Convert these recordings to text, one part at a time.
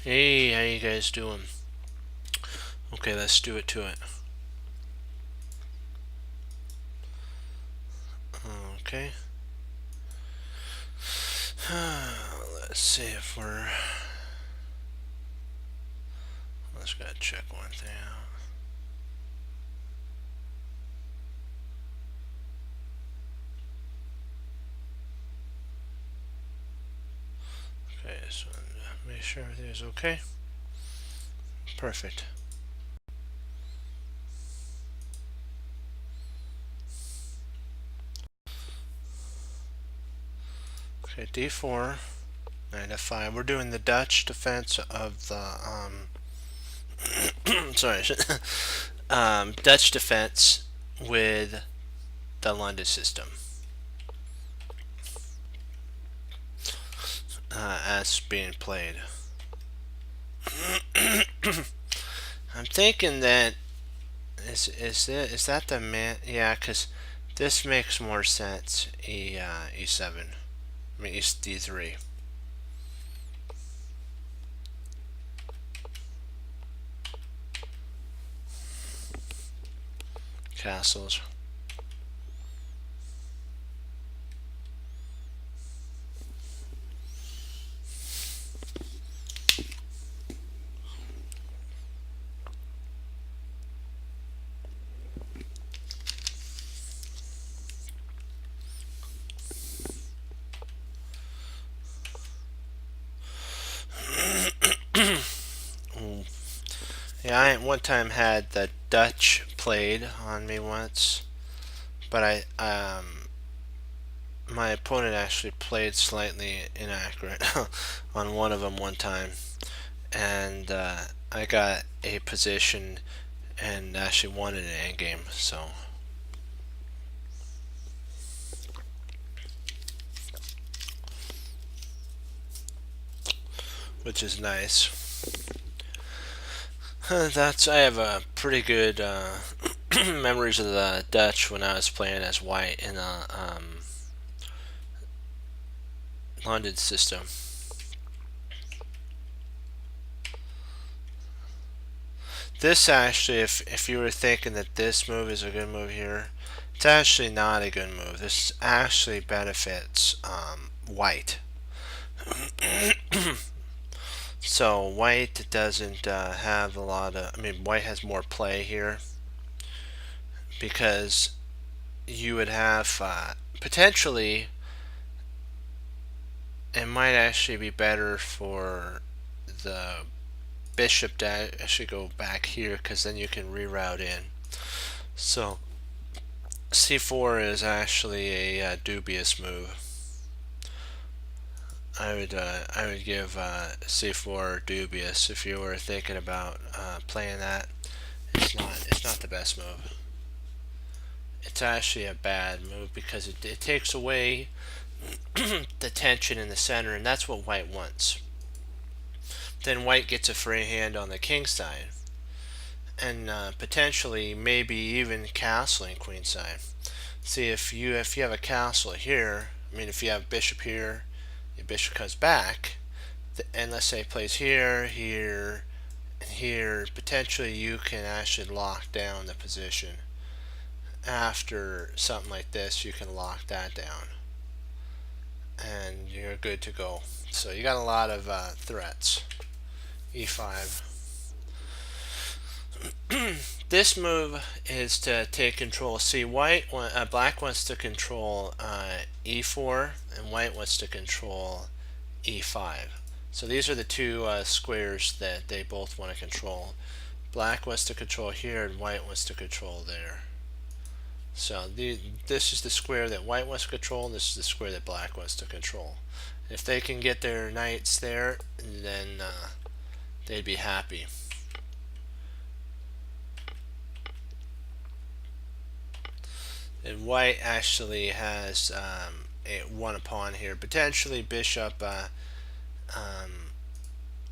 Hey, how you guys doing? Okay, let's do it to it. Okay. Let's see if we're. Let's gotta check one thing out. Okay, so make sure everything is okay. Perfect. Okay, D4, knight F5. We're doing the Dutch defense of the sorry, Dutch defense with the London system as being played. I'm thinking that is that the man? Yeah, because this makes more sense. E7. I mean D3. Castles. Yeah, I one time had the Dutch played on me once, but my opponent actually played slightly inaccurate on one of them one time, and I got a position and actually won an endgame. So, which is nice. That's I have a pretty good memories of the Dutch when I was playing as white in the London system. This actually, if you were thinking that this move is a good move here, it's actually not a good move. This actually benefits white. So white doesn't have a lot of. I mean, white has more play here because you would have potentially. It might actually be better for the bishop to actually go back here because then you can reroute in. So c4 is actually a dubious move. I would give c4 dubious if you were thinking about playing that. It's not the best move. It's actually a bad move because it takes away the tension in the center, and that's what white wants. Then white gets a free hand on the king side, and potentially maybe even castling queen side. See, if you have a castle here, I mean if you have bishop here, the bishop comes back, and let's say it plays here, here, and here, potentially you can actually lock down the position. After something like this, you can lock that down, and you're good to go. So you got a lot of threats. E5. This move is to take control. See, black wants to control e4, and white wants to control e5. So these are the two squares that they both want to control. Black wants to control here, and white wants to control there. So this is the square that white wants to control, and this is the square that black wants to control. If they can get their knights there, then they'd be happy. And white actually has one pawn here. Potentially bishop,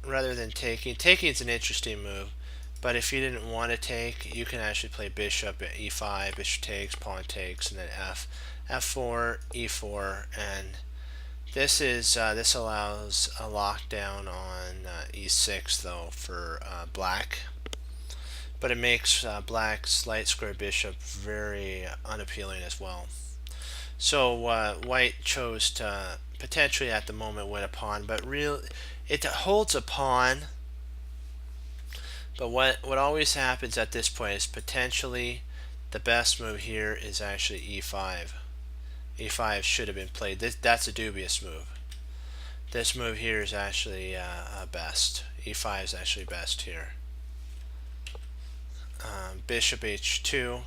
rather than taking. Taking is an interesting move, but if you didn't want to take, you can actually play bishop at e5, bishop takes, pawn takes, and then f4, e4, and This allows a lockdown on e6 though for black, but it makes black's light square bishop very unappealing as well. So white chose to potentially at the moment win a pawn, but it holds a pawn. But what always happens at this point is potentially the best move here is actually e5. e5 should have been played. That's a dubious move. This move here is actually best. e5 is actually best here. Bishop h2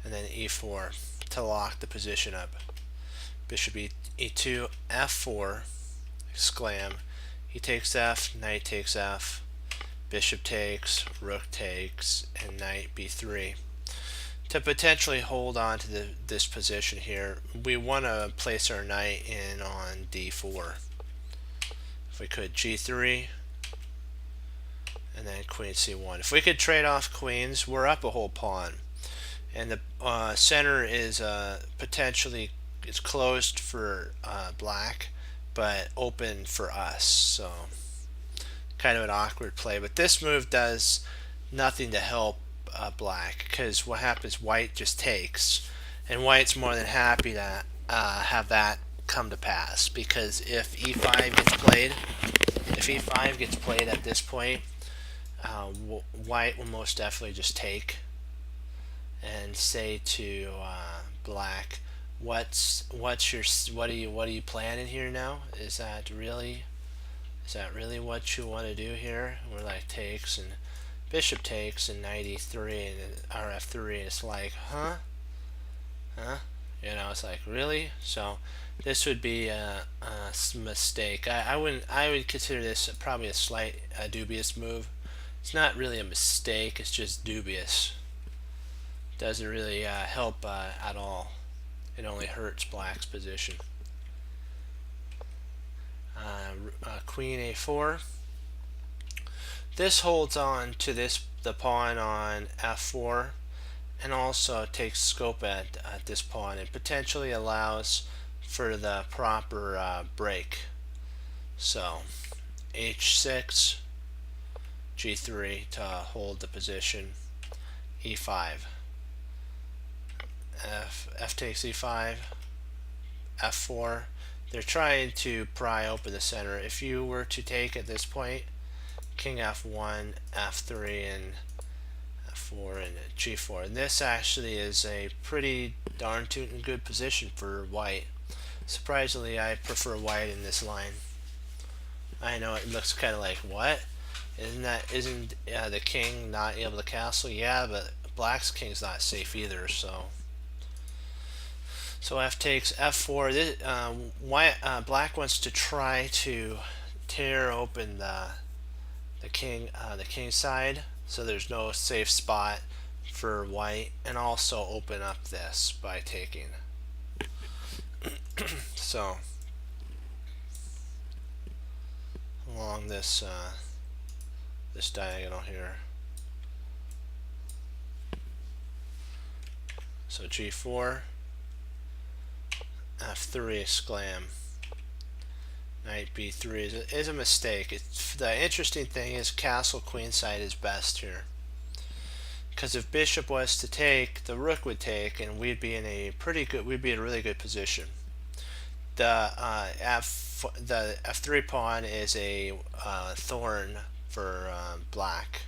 and then e4 to lock the position up. Bishop e2, f4, exclam. He takes f, knight takes f, bishop takes, rook takes, and knight b3. To potentially hold on to this position here, we want to place our knight in on d4. If we could, g3, and then queen c1. If we could trade off queens, we're up a whole pawn. And the center is potentially it's closed for black, but open for us. So kind of an awkward play. But this move does nothing to help black, because what happens, white just takes, and white's more than happy to have that come to pass, because if e5 gets played at this point, white will most definitely just take and say to black, what are you planning here now? Is that really what you want to do here? We're like takes and bishop takes and knight e3 and rf3, and it's like, huh? You know, it's like, really? So this would be a mistake. I would consider this probably a slight dubious move. It's not really a mistake, it's just dubious. Doesn't really help at all. It only hurts black's position. Queen a4. This holds on to the pawn on f4, and also takes scope at this pawn, and potentially allows for the proper break. So h6, g3 to hold the position, e5, f takes e5, f4. They're trying to pry open the center. If you were to take at this point, king f1, f3, and f4, and g4. And this actually is a pretty darn tootin' good position for white. Surprisingly, I prefer white in this line. I know it looks kind of like, what? Isn't the king not able to castle? Yeah, but black's king's not safe either, so f takes f4. This, black wants to try to tear open the king side, so there's no safe spot for white, and also open up this by taking. So along this this diagonal here. So g4, f3, exclam, knight b3 is a mistake. The interesting thing is castle queenside is best here, because if bishop was to take, the rook would take, and we'd be in a really good position. The f3 pawn is a thorn for black,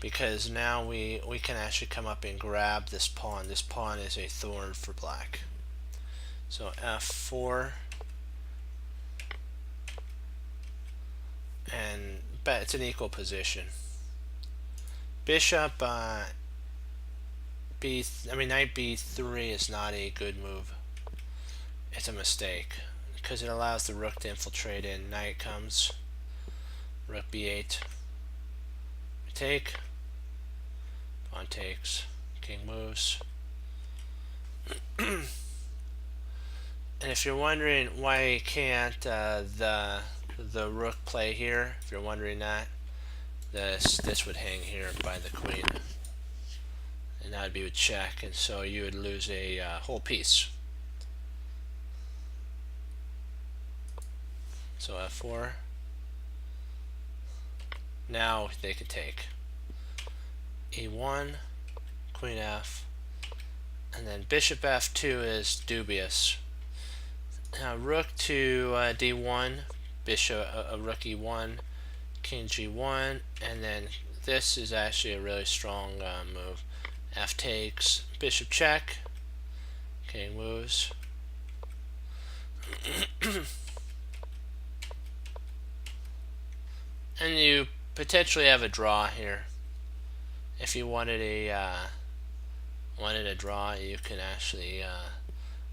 because now we can actually come up and grab this pawn. This pawn is a thorn for black. So f4, but it's an equal position. Bishop knight b3 is not a good move. It's a mistake, because it allows the rook to infiltrate in. Knight comes, rook b8, take, pawn takes, king moves. And if you're wondering why can't the rook play here, if you're wondering that, this would hang here by the queen, and that would be a check, and so you would lose a whole piece. So f4. Now they can take e1, queen f, and then bishop f2 is dubious. Now rook to d1, bishop rook e1, king g1, and then this is actually a really strong move. F takes, bishop check, king moves. And you potentially have a draw here. If you wanted a draw, you can actually,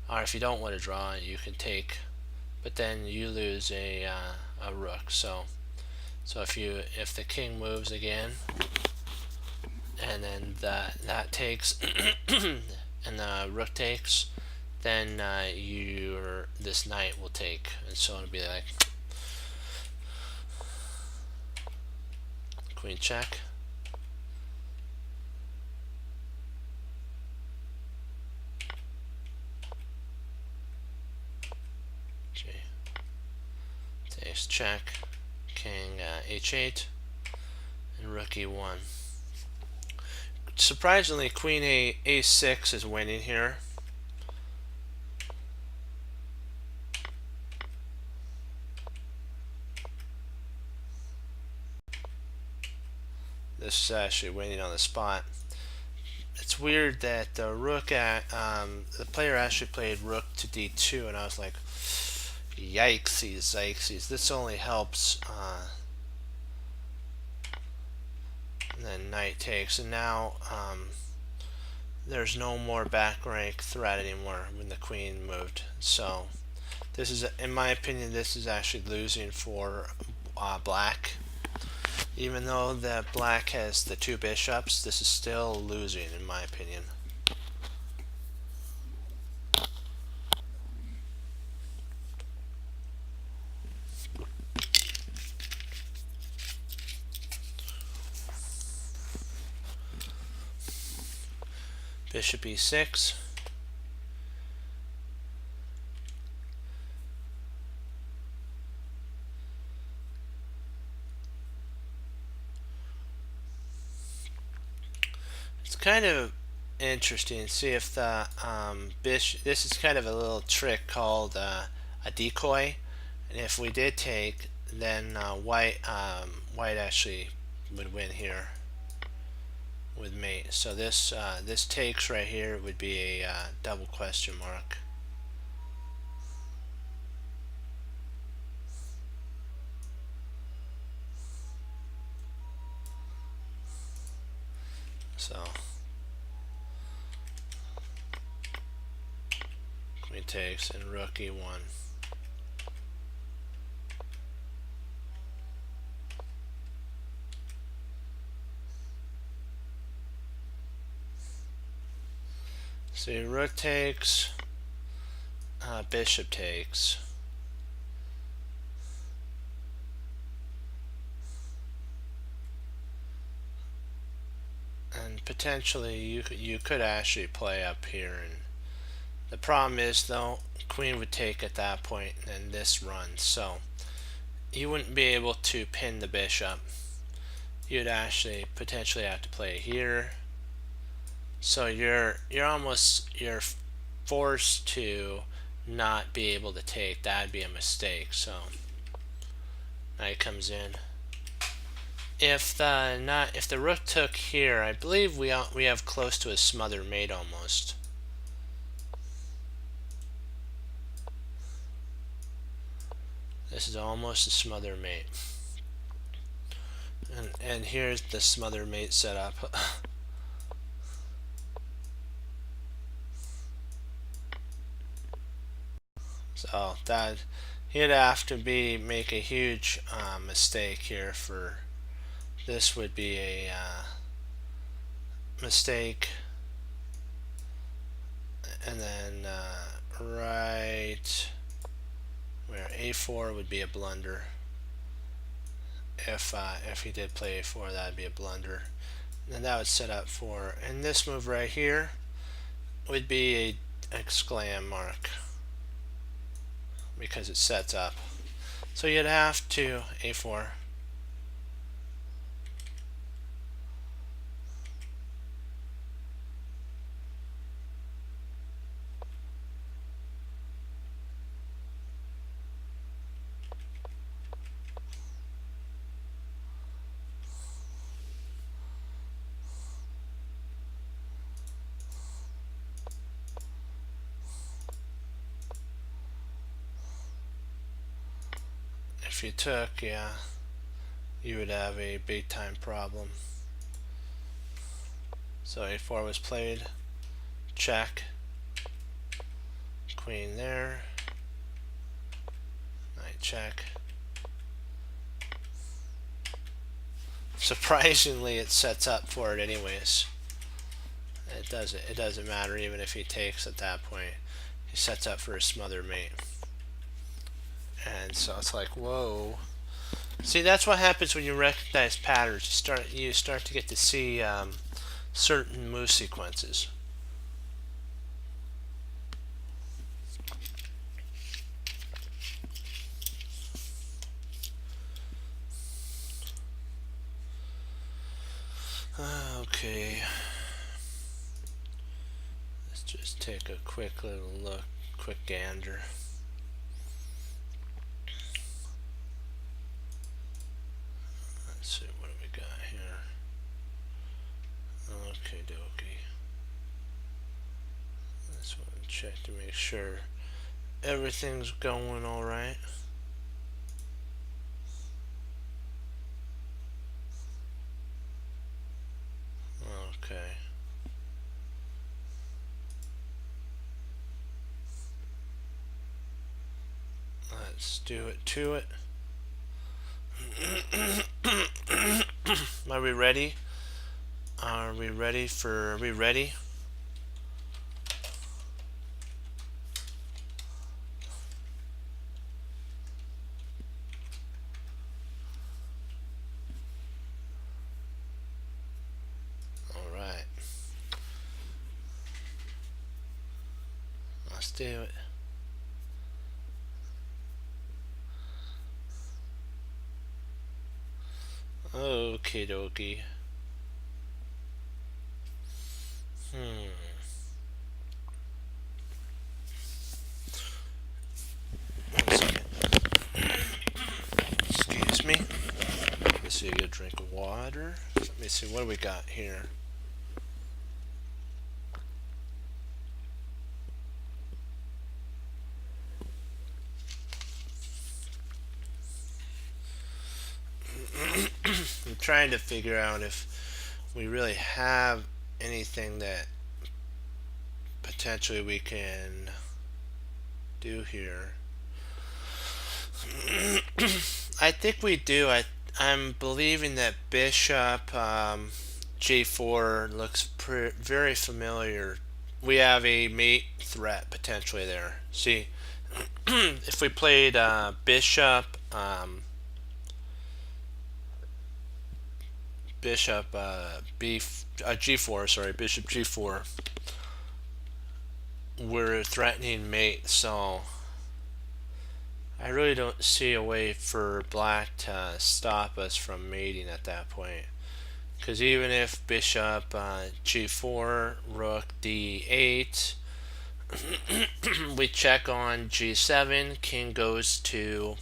or if you don't want to draw, you can take, but then you lose a rook. So if the king moves again, and then that takes, and the rook takes, then this knight will take, and so it'll be like queen check. G takes check, king h8, and rook e1. Surprisingly, queen a6 is winning here. This is actually winning on the spot. It's weird that the the player actually played rook to d2, and I was like, yikesies. This only helps. And then knight takes, and now there's no more back rank threat anymore when the queen moved. So this is, in my opinion, this is actually losing for black. Even though the black has the two bishops, this is still losing, in my opinion. Bishop e6. It's kind of interesting. See if the bishop. This is kind of a little trick called a decoy, and if we did take, then white actually would win here with mate. So this takes right here would be a double question mark. So queen takes and rook e1. So rook takes, bishop takes. And potentially you could actually play up here, and the problem is though queen would take at that point and this runs, so you wouldn't be able to pin the bishop. You'd actually potentially have to play here. So you're forced to not be able to take. That'd be a mistake. So knight comes in. If the rook took here, I believe we have close to a smothered mate almost. This is almost a smothered mate. And here's the smothered mate setup. So that he'd have to make a huge mistake here for this would be a mistake, and then right where a4 would be a blunder. If he did play a4, that'd be a blunder, and that would set up for, and this move right here would be a exclam mark because it sets up. So you'd have to a4. If you took, yeah, you would have a big time problem. So a4 was played, check, queen there, knight check. Surprisingly, it sets up for it anyways. It doesn't matter even if he takes at that point. He sets up for a smother mate. And so it's like, whoa. See, that's what happens when you recognize patterns. You start to get to see certain move sequences. Okay. Let's just take a quick little look, quick gander. Let's see, what do we got here? Okay, dokie. Let's check to make sure everything's going all right. Okay. Let's do it to it. Are we ready? Are we ready? All right. Let's do it. Okie dokie. One second. Excuse me. Let's see, a good drink of water. Let me see, what do we got here? I'm trying to figure out if we really have anything that potentially we can do here. I think we do. I'm believing that bishop g4 looks very familiar. We have a mate threat potentially there. See, if we played bishop g4, sorry, bishop g4, we're threatening mate, so I really don't see a way for black to stop us from mating at that point. Because even if bishop g4, rook d8, we check on g7, king goes to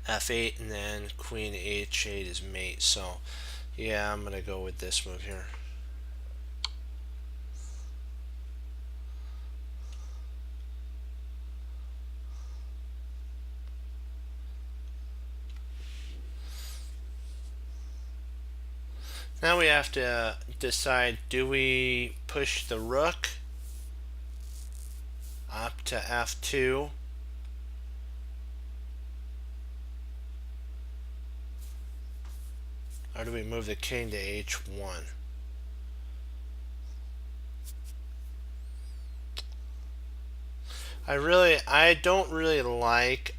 f8, and then queen h8 is mate. So yeah, I'm gonna go with this move here. Now we have to decide, do we push the rook up to f2, or do we move the king to h1? I don't really like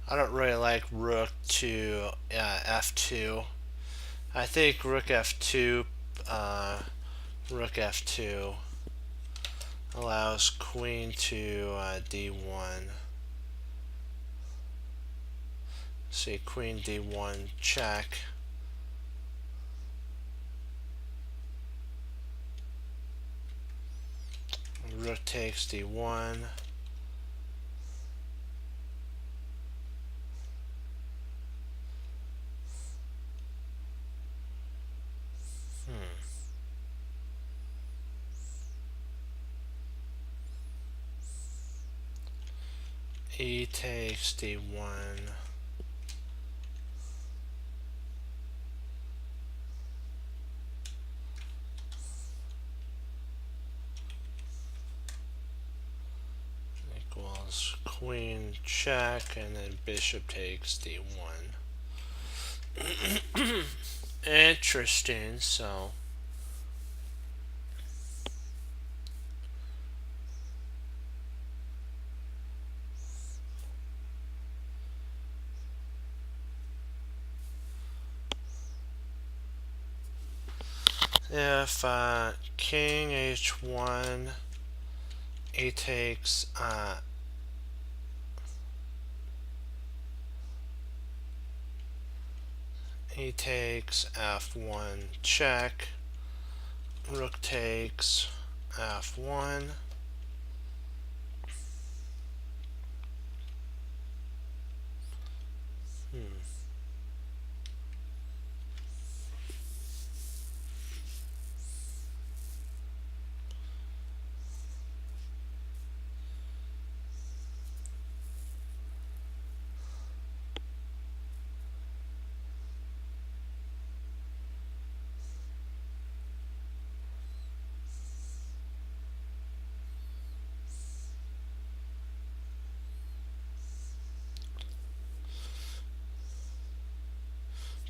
I don't really like rook to f2. I think rook f2, rook f2. allows queen to d1. See, queen d1 check. Rook takes d1. E takes d1. Equals queen check, and then bishop takes d1. Interesting. So if king h1, e takes f1 check, rook takes f1.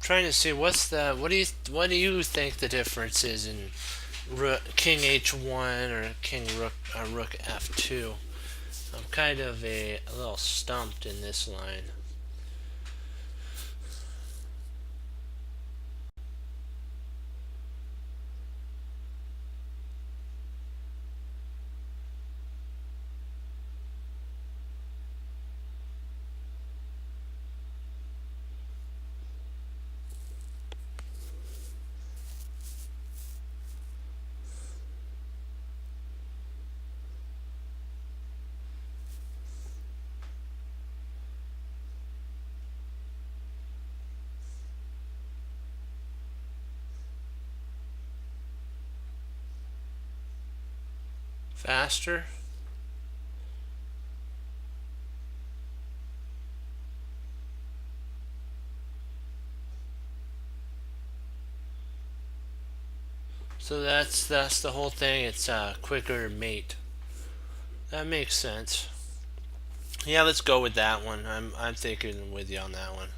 Trying to see what do you think the difference is in king h1 or rook f2? I'm kind of a little stumped in this line. Faster? So that's the whole thing. It's a quicker mate. That makes sense. Yeah, let's go with that one. I'm thinking with you on that one.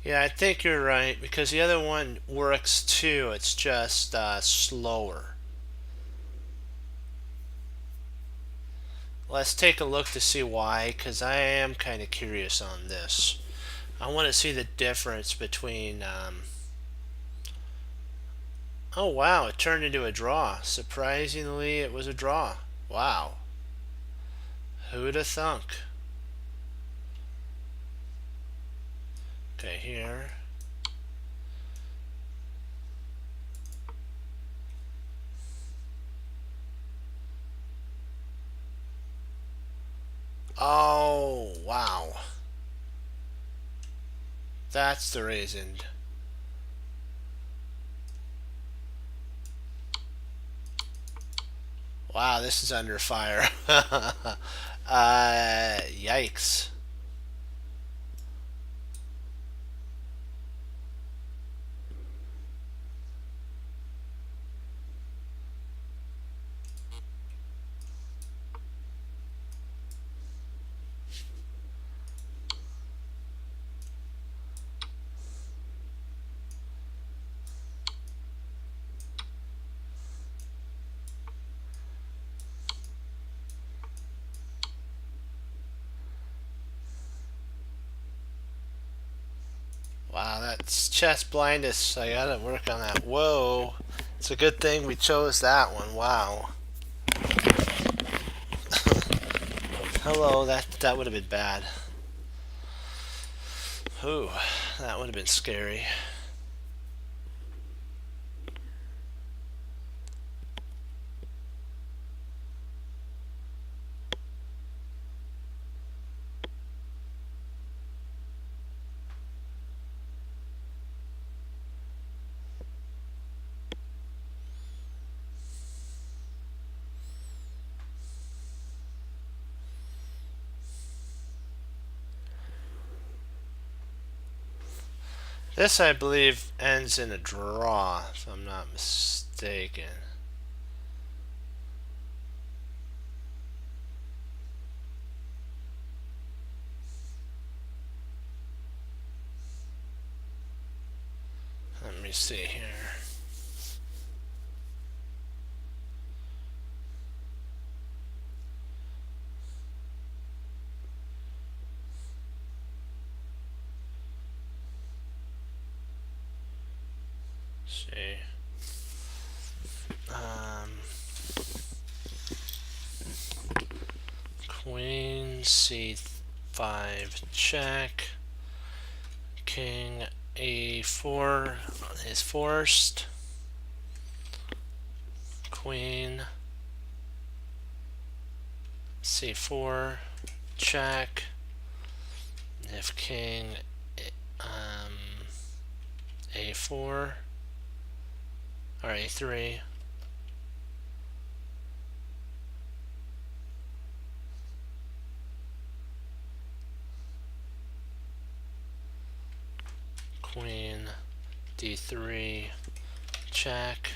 Yeah, I think you're right because the other one works too. It's just slower. Let's take a look to see why, because I am kind of curious on this. I want to see the difference between. Oh wow, it turned into a draw. Surprisingly, it was a draw. Wow. Who'd have thunk? Okay, here. Oh, wow. That's the reason. Wow, this is under fire. Yikes. It's chess blindness. I gotta work on that. Whoa. It's a good thing we chose that one. Wow. Hello, that would have been bad. Ooh, that would have been scary. This, I believe, ends in a draw, if I'm not mistaken. Let me see here. See. Queen c5 check. King a4 is forced. Queen c4 check. If king a4 or a3, queen d3 check.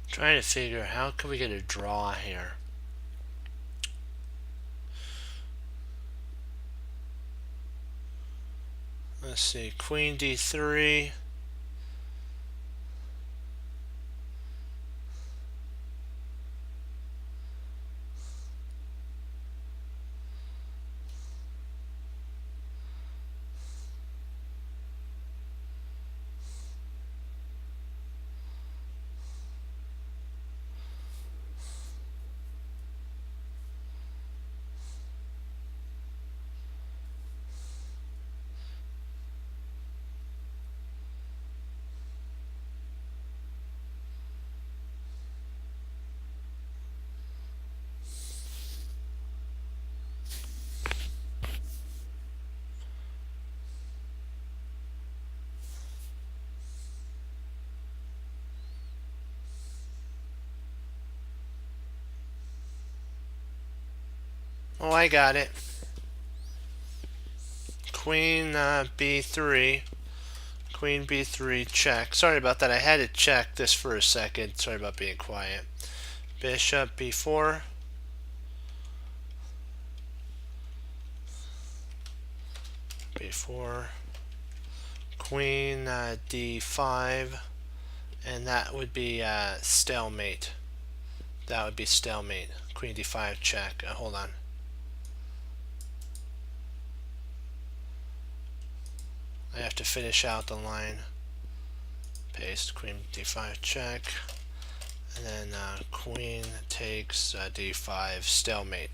Trying to figure how can we get a draw here. Let's see, queen d3. Oh, I got it. Queen b3. Queen b3 check. Sorry about that. I had to check this for a second. Sorry about being quiet. Bishop b4. b4. Queen d5. And that would be stalemate. That would be stalemate. Queen d5 check. Hold on. I have to finish out the line. Paste queen d5 check, and then queen takes d5 stalemate.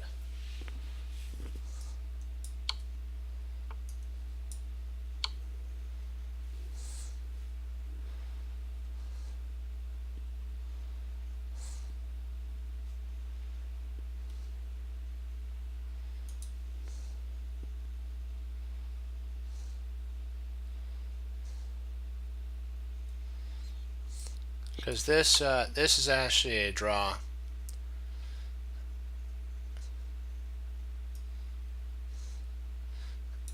because this is actually a draw.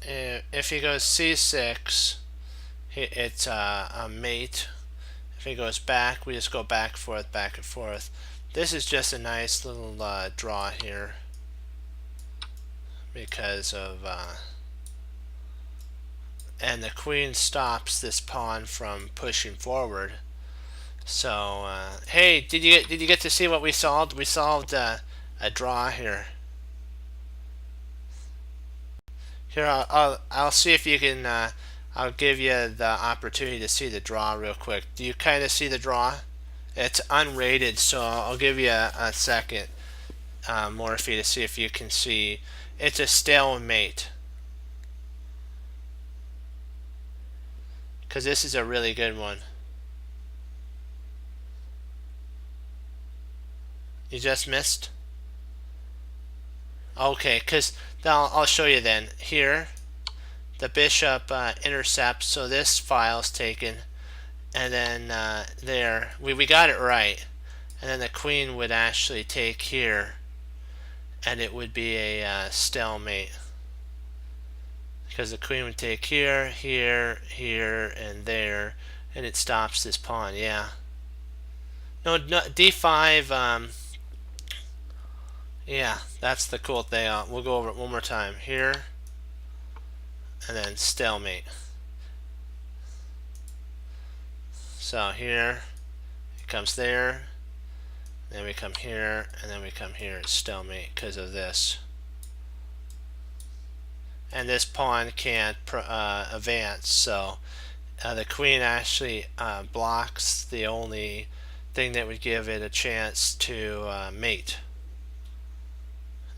If he goes c6, it's a mate. If he goes back, we just go back and forth. This is just a nice little draw here because of and the queen stops this pawn from pushing forward. So hey, did you get to see what we solved? We solved a draw here. Here, I'll see if you can. I'll give you the opportunity to see the draw real quick. Do you kind of see the draw? It's unrated, so I'll give you a second, Morphe, to see if you can see. It's a stalemate. Because this is a really good one. You just missed? Okay, because I'll show you then. Here, the bishop intercepts, so this file's taken. And then there, we got it right. And then the queen would actually take here. And it would be a stalemate. Because the queen would take here, here, here, and there. And it stops this pawn, yeah. No, d5, yeah, that's the cool thing. We'll go over it one more time. Here, and then stalemate. So here, it comes there, then we come here, and then we come here. It's stalemate because of this. And this pawn can't advance, so the queen actually blocks the only thing that would give it a chance to mate.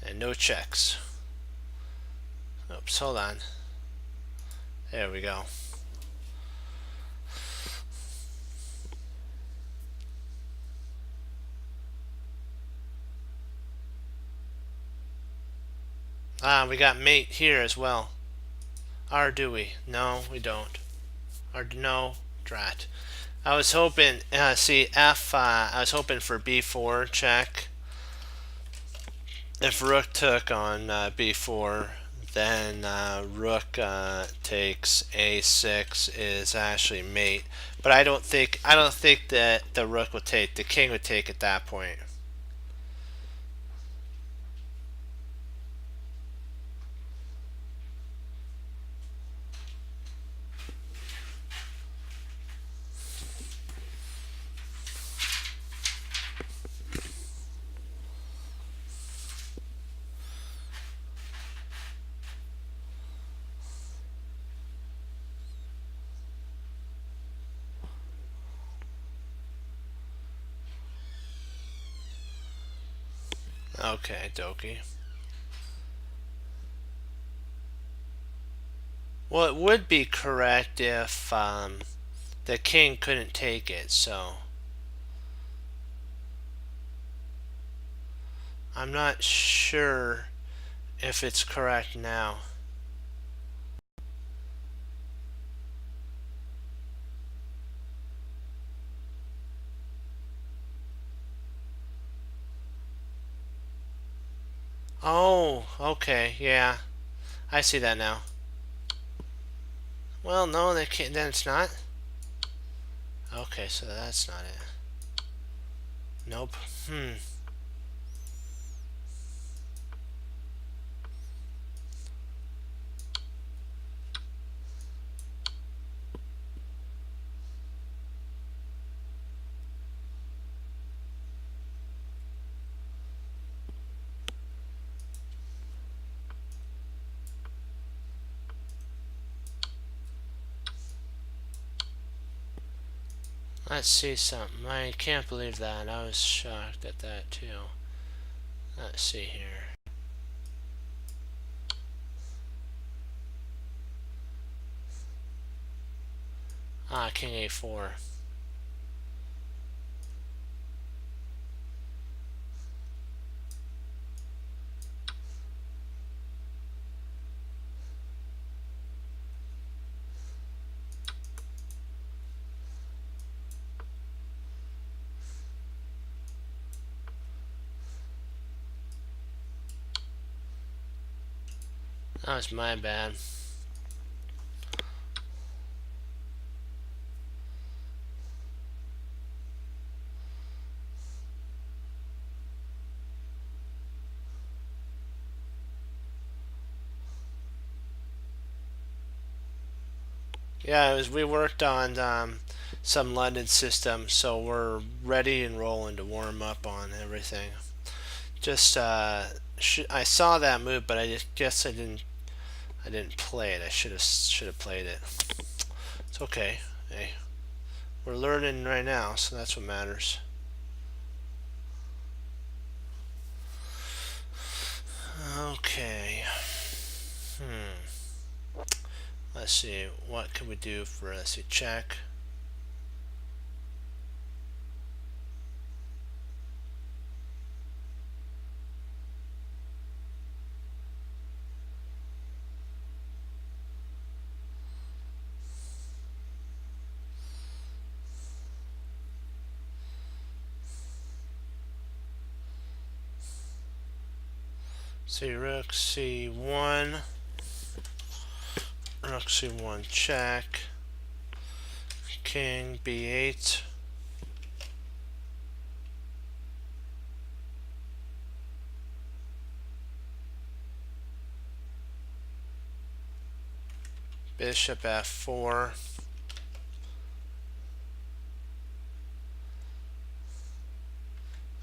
And no checks. Oops, hold on. There we go. We got mate here as well. Or do we? No, we don't. Or no, drat. I was hoping, see, F, I was hoping for b4 check. If rook took on b4, then rook takes a6 is actually mate. But I don't think that the rook would take. The king would take at that point. Okay, dokie. Well, it would be correct if the king couldn't take it, so I'm not sure if it's correct now. Oh, okay, yeah. I see that now. Well, no, they can't, then it's not. Okay, so that's not it. Nope. Let's see something. I can't believe that. I was shocked at that too. Let's see here. King a4. That was my bad. Yeah, we worked on some London systems, so we're ready and rolling to warm up on everything. Just I saw that move, but I just guess I didn't play it. I should have played it. It's okay. Hey, we're learning right now, so that's what matters. Okay. Let's see. What can we do for, let's see, check. See, rook c1. Rook c1 check. King b8. Bishop f4.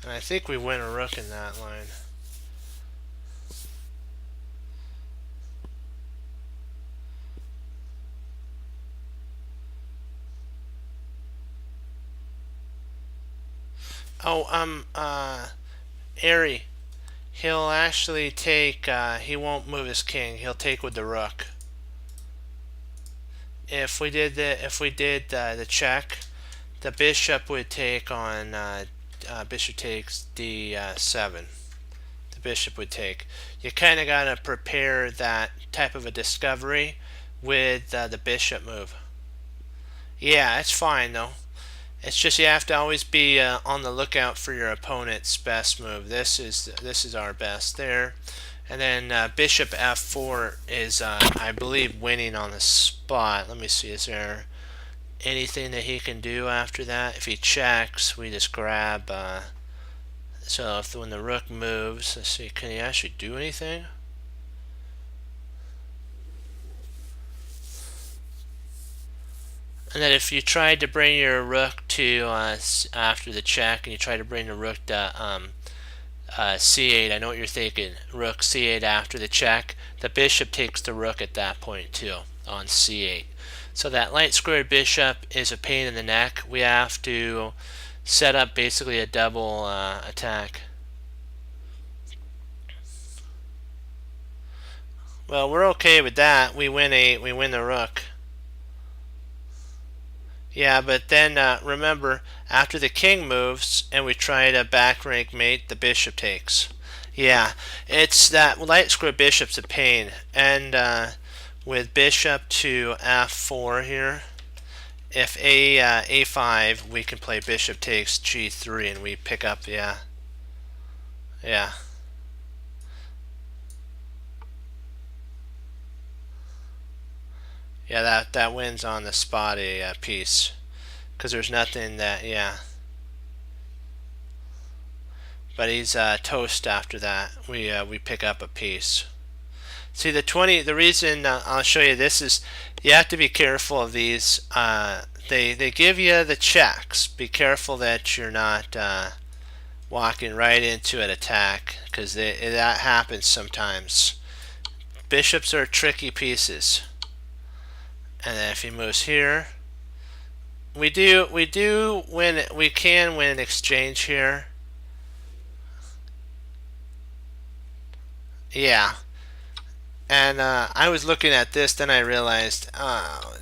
And I think we win a rook in that line. Oh, Airy. He'll actually take, he won't move his king. He'll take with the rook. If we did the check, the bishop would take on, bishop takes d7. The bishop would take. You kind of got to prepare that type of a discovery with the bishop move. Yeah, it's fine though. It's just you have to always be on the lookout for your opponent's best move. This is our best there, and then bishop f4 is I believe winning on the spot. Let me see, is there anything that he can do after that? If he checks, we just grab. So if when the rook moves, let's see, can he actually do anything? And then if you tried to bring your rook to after the check, and you try to bring the rook to c8, I know what you're thinking. Rook c8 after the check. The bishop takes the rook at that point too on c8. So that light squared bishop is a pain in the neck. We have to set up basically a double attack. Well, we're okay with that. We win the rook. Yeah, but then remember, after the king moves and we try to back rank mate, the bishop takes. Yeah, it's that light square bishop's a pain. And with bishop to f4 here, if a5, we can play bishop takes g3 and we pick up, yeah. Yeah. Yeah, that wins on the spot a piece. Because there's nothing that, yeah. But he's toast after that. We pick up a piece. See, the reason I'll show you this is you have to be careful of these. They give you the checks. Be careful that you're not walking right into an attack, because that happens sometimes. Bishops are tricky pieces. And then if he moves here, we can win an exchange here. Yeah. And I was looking at this, then I realized, oh,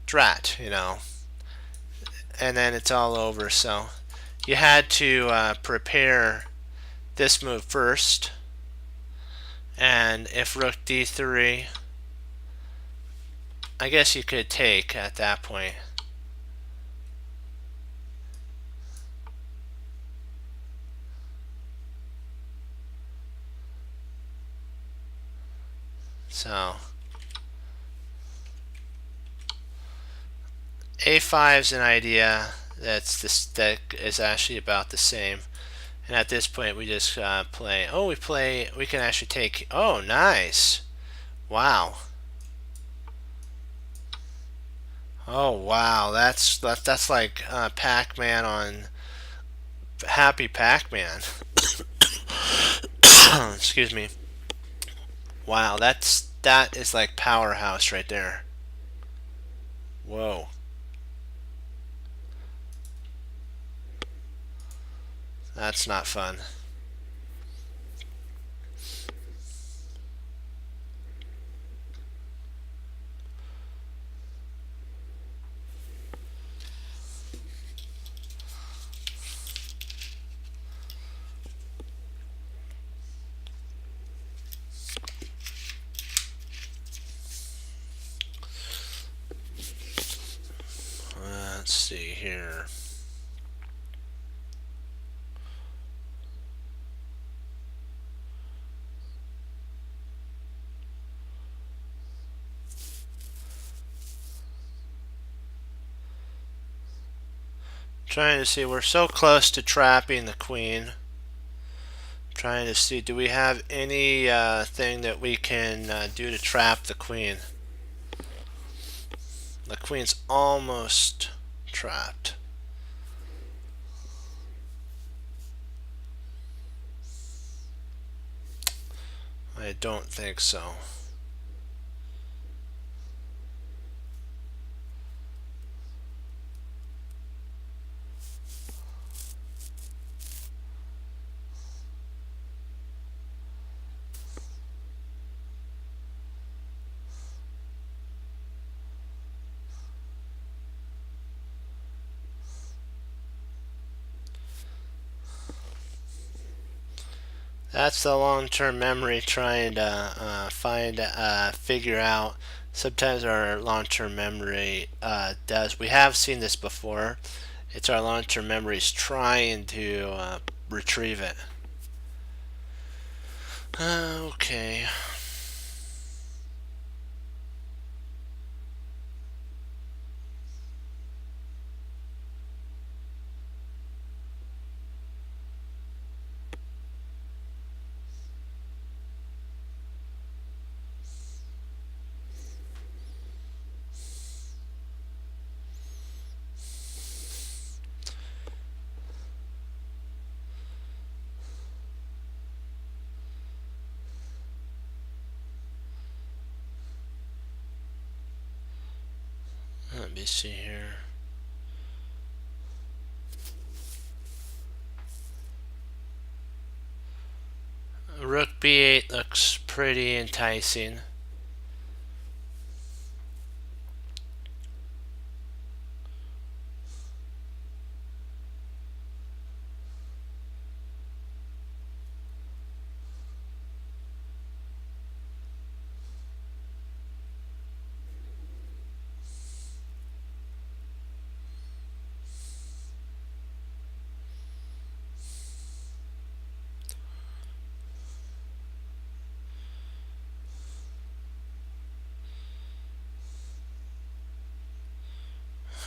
drat, you know. And then it's all over. So you had to prepare this move first. And if rook d3, I guess you could take at that point. So a5 is an idea that is actually about the same. And at this point, we just play. Oh, we can actually take. Oh, nice! Wow. Oh, wow. That's like Pac-Man on Happy Pac-Man. Excuse me. Wow, that is like powerhouse right there. Whoa. That's not fun. Let's see here. Trying to see, we're so close to trapping the queen. Trying to see, do we have any thing that we can do to trap the queen? The queen's almost trapped. I don't think so. That's the long-term memory trying to figure out. Sometimes our long-term memory does. We have seen this before. It's our long-term memories trying to retrieve it. Okay. Let me see here. Rook b8 looks pretty enticing.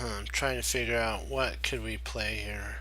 I'm trying to figure out what could we play here.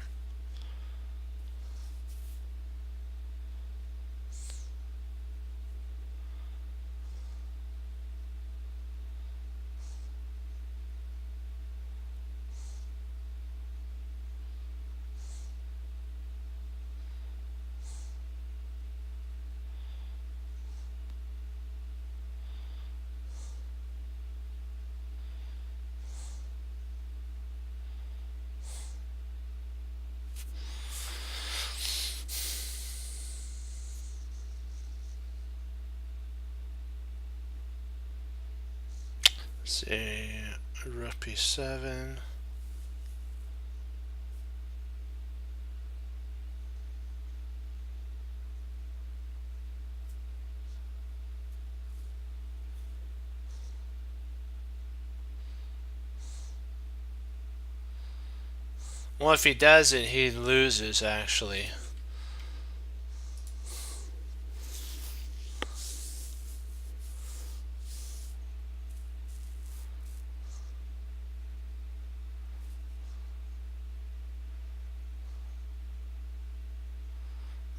Let's see, rook b7. Well, if he does it, he loses actually.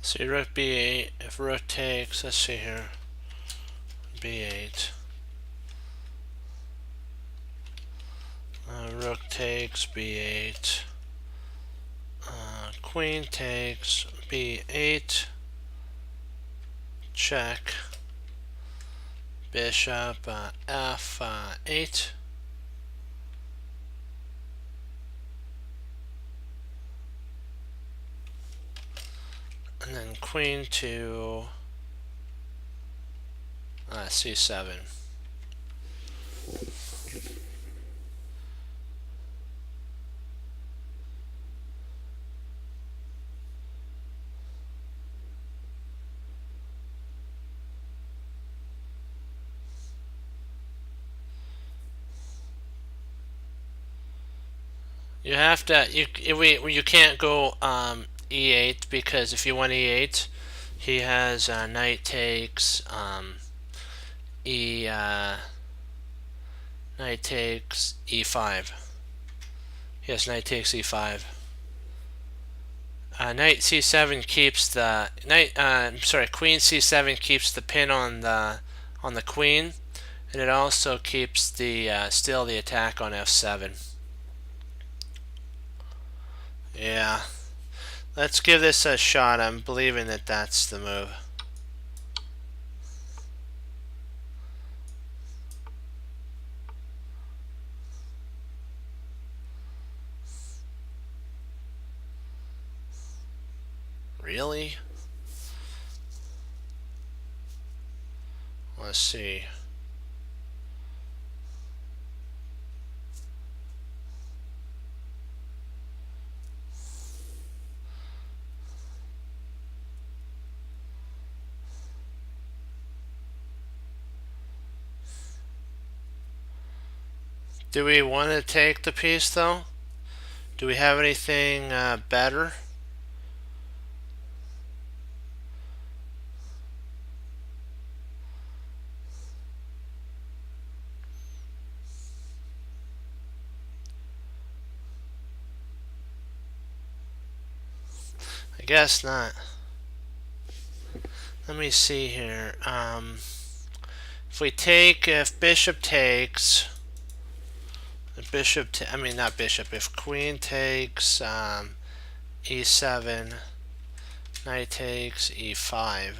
See, rook b8. If rook takes, let's see here, b8. Rook takes b8. Queen takes b8. Check. Bishop f8. And then queen to c7. You have to, you can't go e8, because if you went e8, he has knight takes knight takes e5. Yes, knight takes e5. Knight c7 keeps the queen c7 keeps the pin on the queen, and it also keeps the still the attack on f7. Yeah, let's give this a shot. I'm believing that that's the move. Really? Let's see. Do we want to take the piece though? Do we have anything better? I guess not. Let me see here. If bishop takes, if queen takes e7, knight takes e5.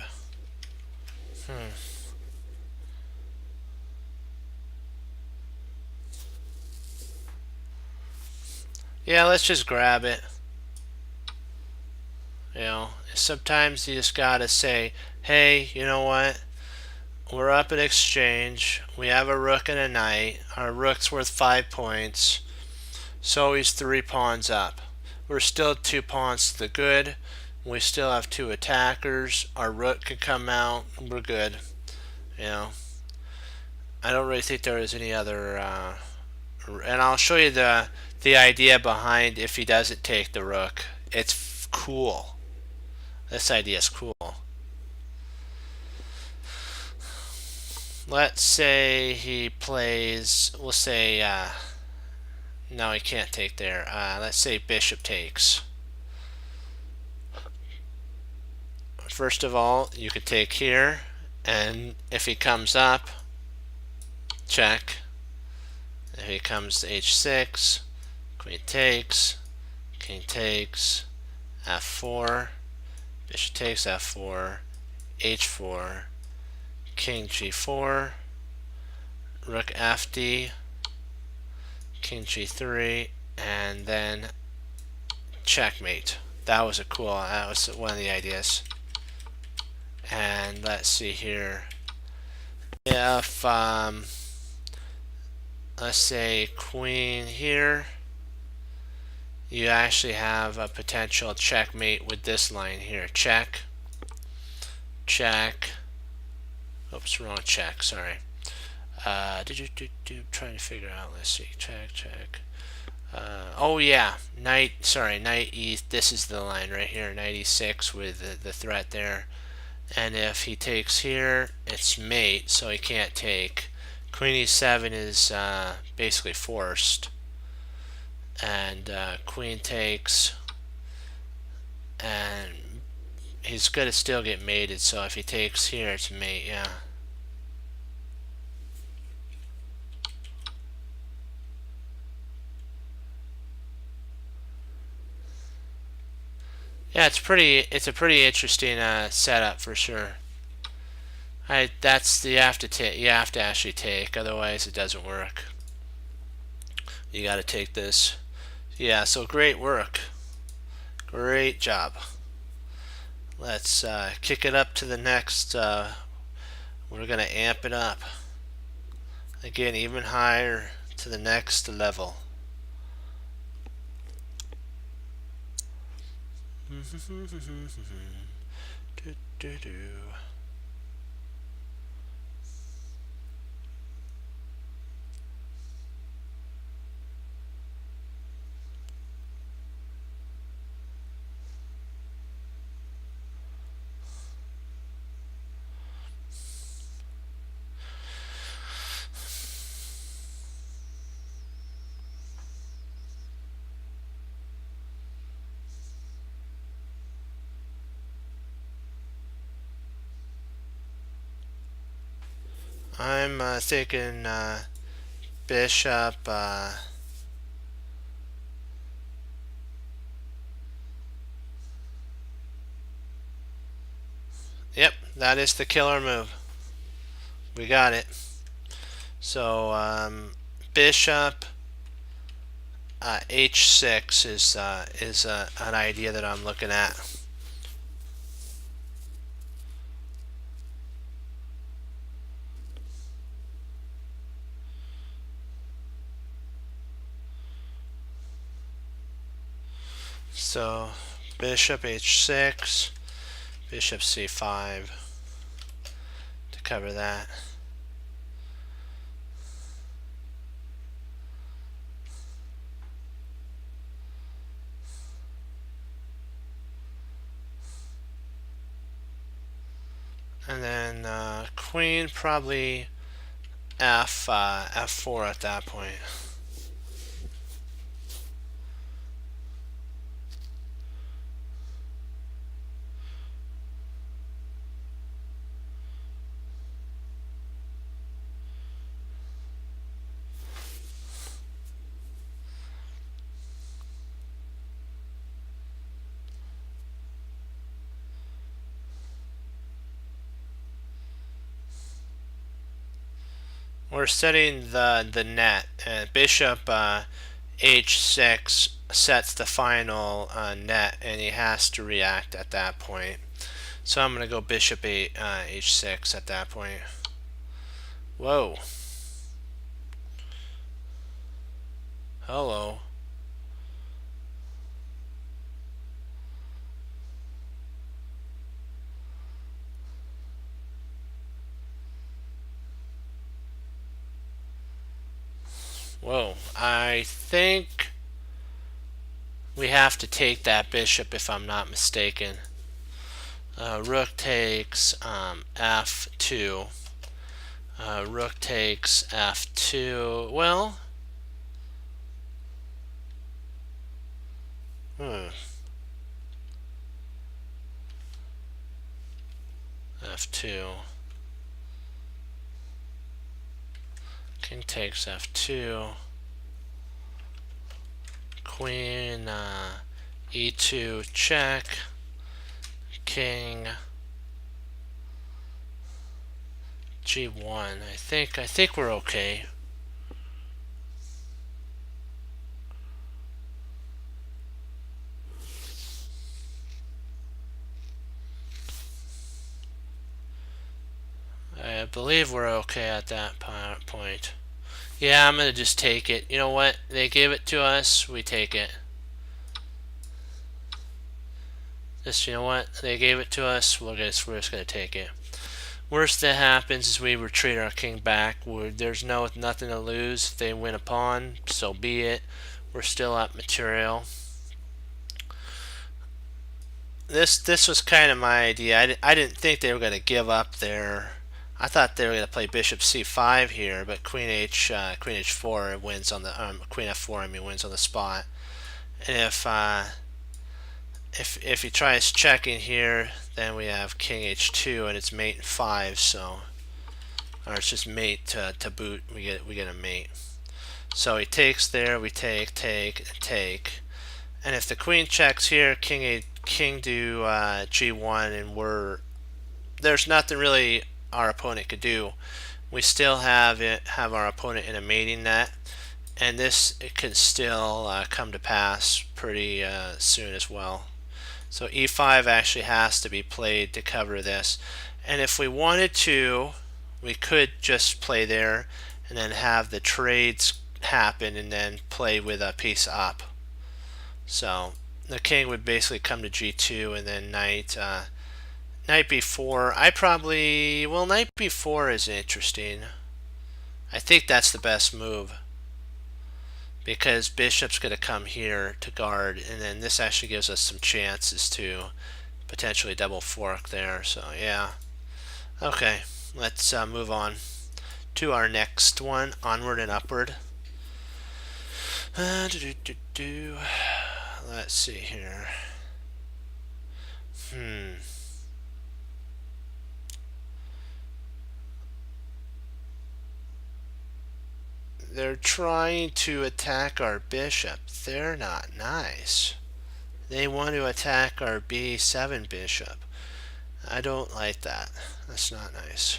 Yeah, let's just grab it. You know, sometimes you just gotta say, hey, you know what? We're up in exchange. We have a rook and a knight. Our rook's worth 5 points. So he's 3 pawns up. We're still 2 pawns to the good. We still have 2 attackers. Our rook can come out. We're good. You know, I don't really think there is any other. And I'll show you the idea behind if he doesn't take the rook. It's cool. This idea is cool. Let's say he plays, we'll say, no, he can't take there. Let's say bishop takes. First of all, you could take here, and if he comes up, check. If he comes to h6, queen takes, king takes, f4, bishop takes f4, h4, king g4, rook fd, king g3, and then checkmate. That was one of the ideas. And let's see here. If let's say queen here, you actually have a potential checkmate with this line here. Check, check. Oops, wrong check. Sorry. Trying to figure out. Let's see. Check, check. Oh yeah, knight e. This is the line right here. Knight e6 with the threat there. And if he takes here, it's mate, so he can't take. Queen e7 is basically forced. And queen takes. And he's gonna still get mated, so if he takes here, it's mate, yeah. Yeah, it's a pretty interesting setup for sure. You have to take, you have to actually take, otherwise it doesn't work. You got to take this. Yeah, so great work. Great job. Let's kick it up to the next. We're going to amp it up. Again, even higher to the next level. do, do, do. I'm thinking bishop. Yep, that is the killer move. We got it. So bishop h6 is an idea that I'm looking at. So bishop h6, bishop c5 to cover that. And then queen probably f4 at that point. We're setting the net. Bishop h6 sets the final net, and he has to react at that point. So I'm going to go bishop h6 at that point. Whoa. Hello. Whoa. I think we have to take that bishop if I'm not mistaken. Rook takes f2. Rook takes f2. Well, f2. King takes f2. Queen e2 check. King g1. I think we're okay. I believe we're okay at that point. Yeah, I'm gonna just take it. You know what? They gave it to us. We take it. Just, you know what? They gave it to us. We're just gonna take it. Worst that happens is we retreat our king back. There's nothing to lose. If they win a pawn, so be it. We're still up material. This was kind of my idea. I didn't think they were going to give up their. I thought they were going to play bishop c5 here, but queen h4 wins on the queen f4. I mean, wins on the spot. And if he tries checking here, then we have king h2 and it's mate 5, so or it's just mate to boot. We get a mate. So he takes there. We take, and if the queen checks here, king do g1, and there's nothing really our opponent could do. We still have our opponent in a mating net, and it can still come to pass pretty soon as well. So e5 actually has to be played to cover this. And if we wanted to, we could just play there and then have the trades happen and then play with a piece up. So the king would basically come to g2 and then knight b4. Knight b4 is interesting. I think that's the best move, because bishop's going to come here to guard, and then this actually gives us some chances to potentially double fork there. So yeah, okay, let's move on to our next one, onward and upward. Let's see here. They're trying to attack our bishop. They're not nice. They want to attack our b7 bishop. I don't like that. That's not nice.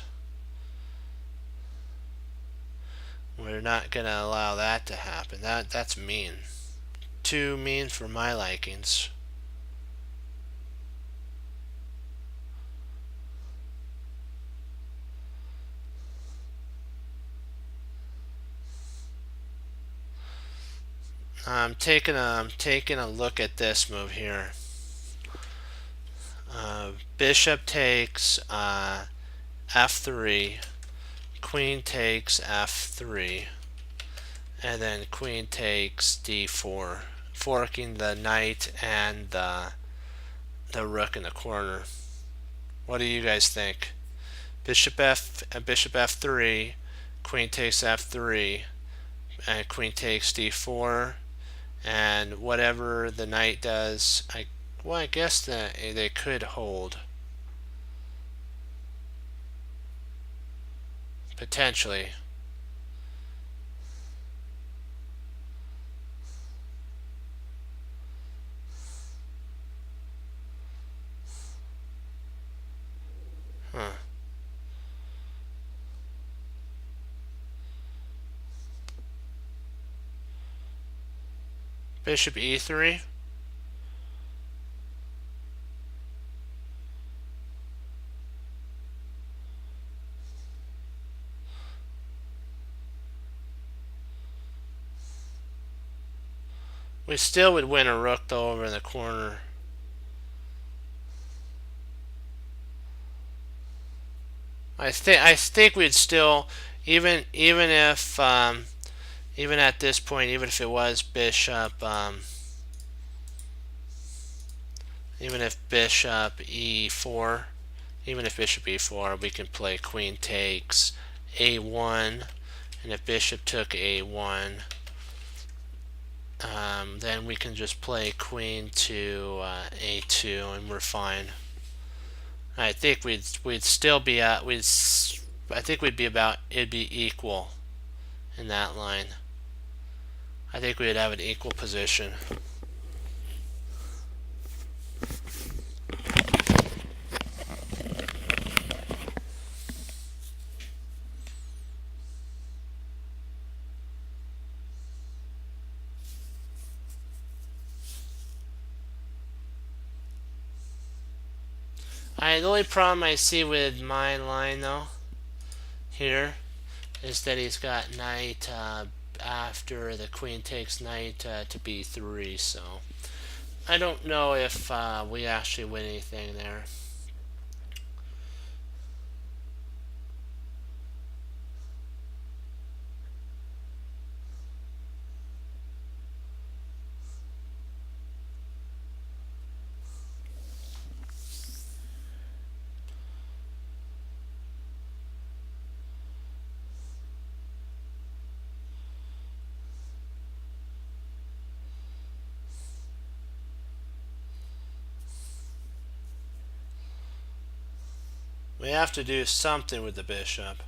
We're not going to allow that to happen. That's mean. Too mean for my likings. I'm taking a look at this move here. Bishop takes f3, queen takes f3, and then queen takes d4, forking the knight and the rook in the corner. What do you guys think? Bishop f3, queen takes f3, and queen takes d4, and whatever the knight does, I guess they could hold. Potentially. Huh. Bishop e3. We still would win a rook though over in the corner. I think we'd still, even if even at this point, even if it was bishop even if bishop e4, we can play queen takes a1, and if bishop took a1, then we can just play queen to a2, and we're fine. I think we'd still be at I think we'd be about, it'd be equal in that line. I think we'd have an equal position. The only problem I see with my line though here is that he's got knight after the queen takes knight to b3, so I don't know if we actually win anything there. We have to do something with the bishop.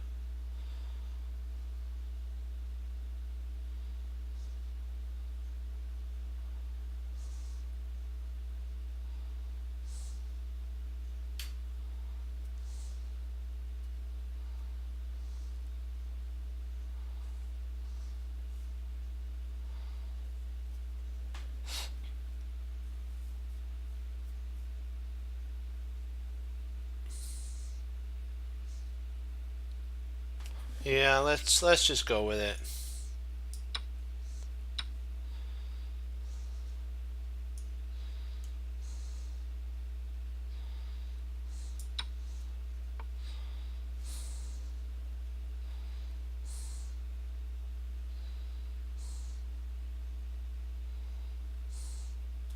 Yeah, let's just go with it.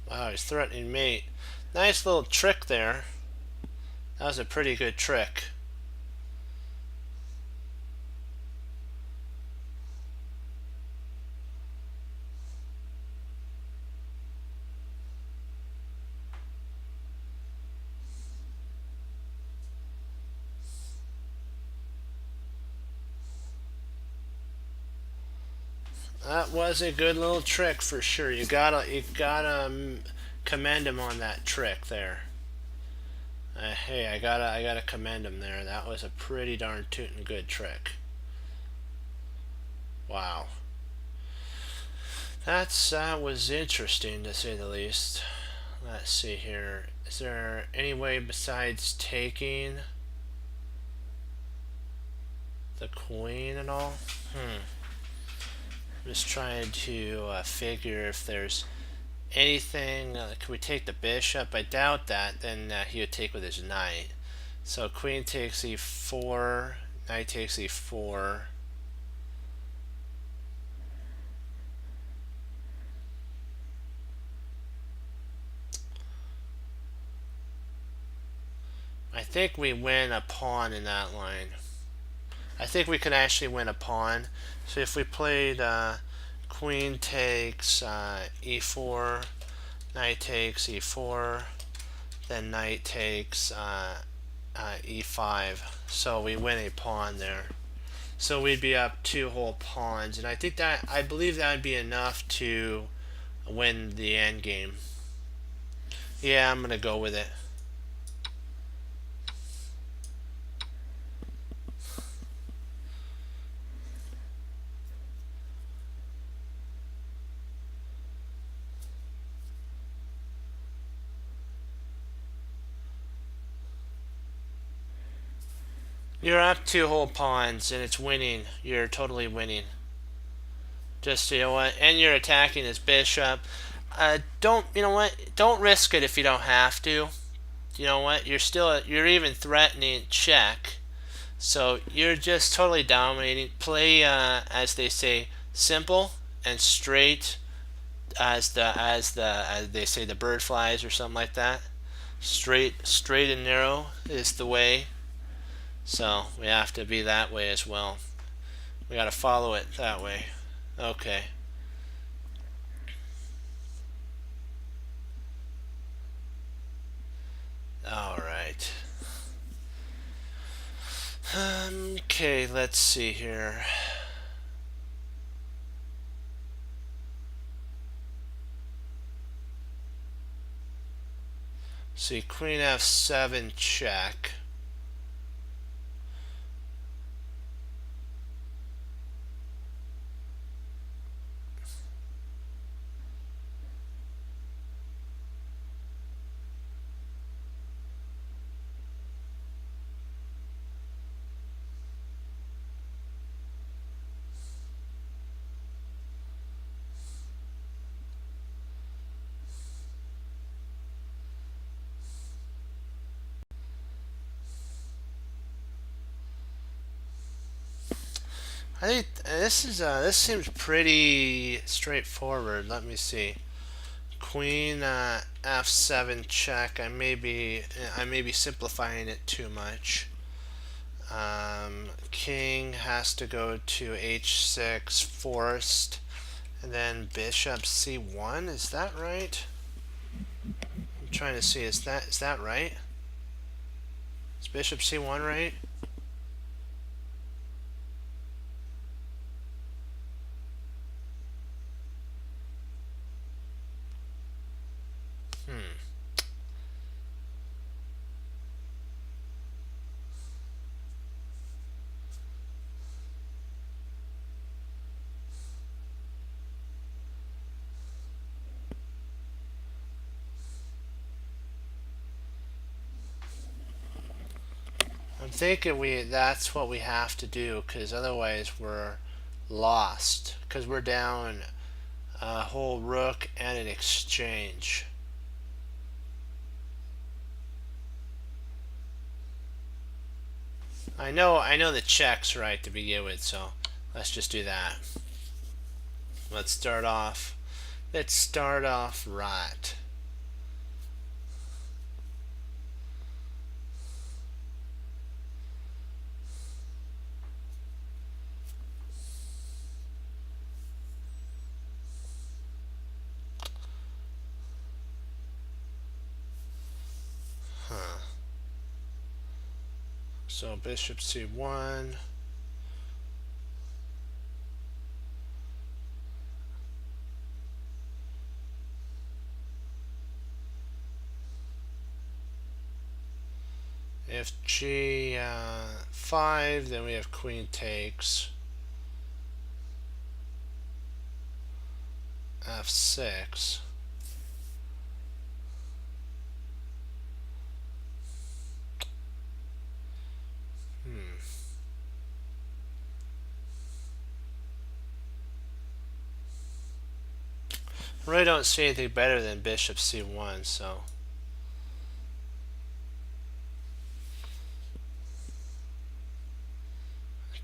Wow, he's threatening mate. Nice little trick there. That was a pretty good trick. That was a good little trick for sure. You gotta commend him on that trick there. Hey, I gotta commend him there. That was a pretty darn tootin' good trick. Wow. That was interesting to say the least. Let's see here. Is there any way besides taking the queen and all? I'm just trying to figure if there's anything. Can we take the bishop? I doubt that. Then he would take with his knight. So queen takes e4, knight takes e4. I think we win a pawn in that line. I think we could actually win a pawn. So if we played queen takes e4, knight takes e4, then knight takes e5. So we win a pawn there. So we'd be up 2 whole pawns, and I believe that would be enough to win the end game. Yeah, I'm gonna go with it. You're up 2 whole pawns, and it's winning. You're totally winning. Just, you know what, and you're attacking his bishop. You know what? Don't risk it if you don't have to. You know what? You're even threatening check. So you're just totally dominating. Play, as they say, simple and straight, as they say, the bird flies or something like that. Straight and narrow is the way. So we have to be that way as well. We got to follow it that way. Okay. All right. Okay, let's see here. See, queen f7 check. I think this seems pretty straightforward. Let me see. Queen f7 check. I may be simplifying it too much. King has to go to h6 forced, and then bishop c1. Is that right? I'm trying to see. Is that right? Is bishop c1 right? Hmm. I'm thinking that's what we have to do, because otherwise we're lost, because we're down a whole rook and an exchange. I know the check's right to begin with, so let's just do that. Let's start off right. Huh. So bishop c1. If g5, then we have queen takes. f6. I really don't see anything better than bishop c1, so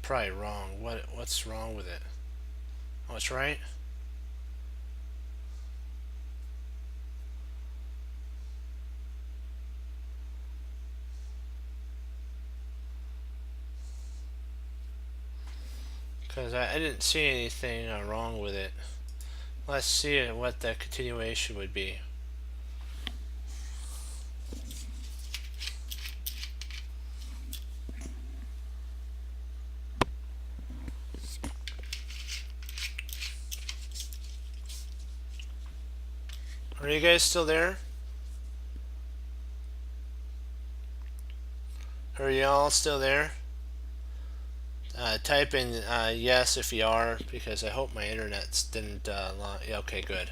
probably wrong. What's wrong with it? Oh, it's right? Because I didn't see anything wrong with it. Let's see what the continuation would be. Are you guys still there? Are y'all still there? Type in yes if you are, because I hope my internet didn't yeah, okay, good.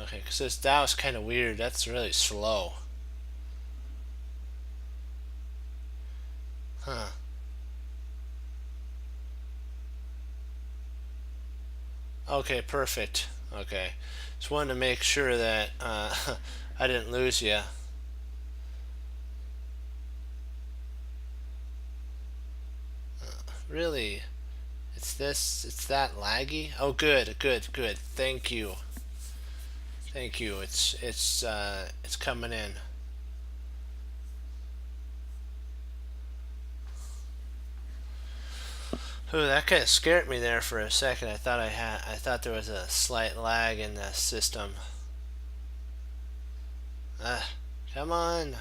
Okay, because that was kind of weird. That's really slow. Huh. Okay, perfect. Okay. Just wanted to make sure that I didn't lose you. Really? It's that laggy? Oh, good, good, good. Thank you. Thank you. It's coming in. Ooh, that kind of scared me there for a second. I thought there was a slight lag in the system. Come on.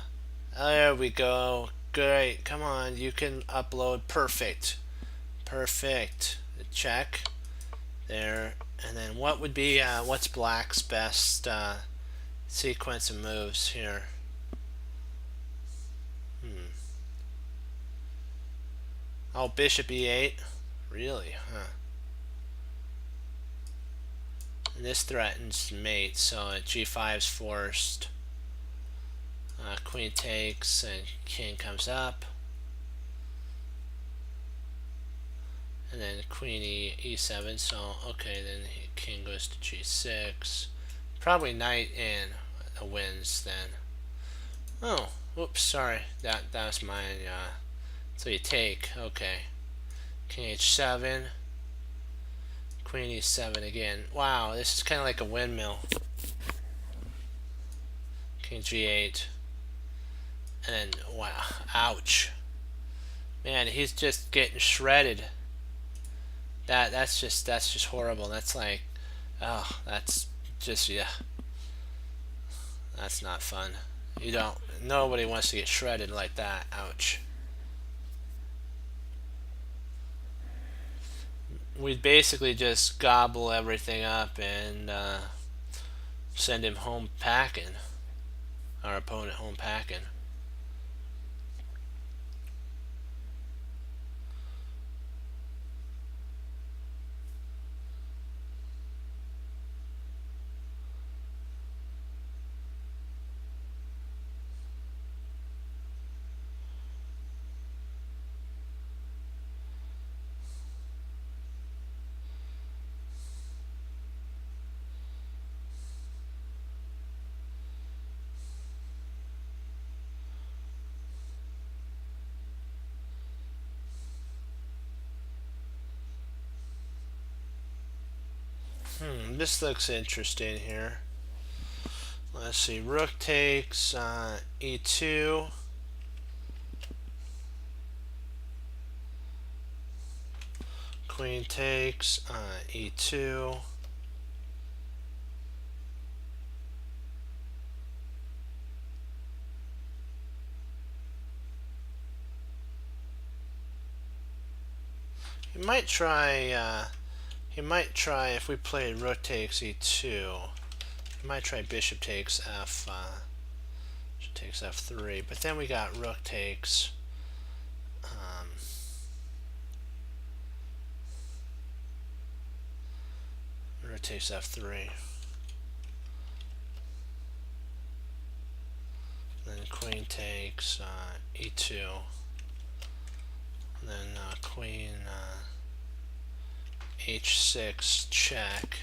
There we go. Great. Come on. You can upload. Perfect. Perfect. Check. There. And then what would be, what's black's best sequence of moves here? Oh, bishop e8? Really? Huh. And this threatens mate, so g5's forced. Queen takes and king comes up. And then queen e7, so okay, then king goes to g6. Probably knight in wins then. Oh, whoops, sorry. That was mine. So you take, okay. King h7. Queen e7 again. Wow, this is kind of like a windmill. King g8. And then, wow, ouch. Man, he's just getting shredded. That's just horrible. That's like, oh, that's just, yeah. That's not fun. You don't. Nobody wants to get shredded like that. Ouch. We'd basically just gobble everything up and send him home packing. Our opponent home packing. This looks interesting here. Let's see. Rook takes e2. Queen takes e2. He might try. He might try if we play rook takes e2. He might try bishop takes f. Takes f3. But then we got rook takes. Rook takes f3. Then queen takes e2. Then queen h6 check.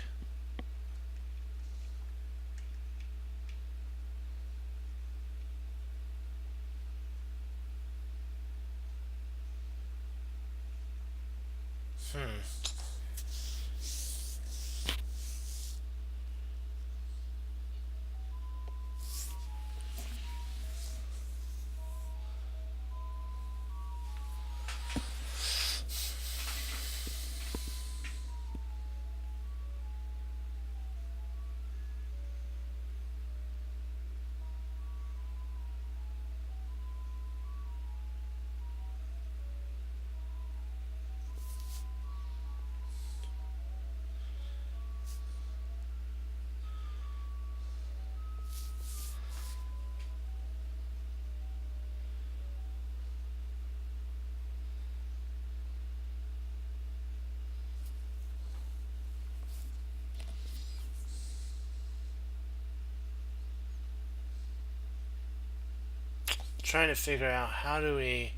Trying to figure out how we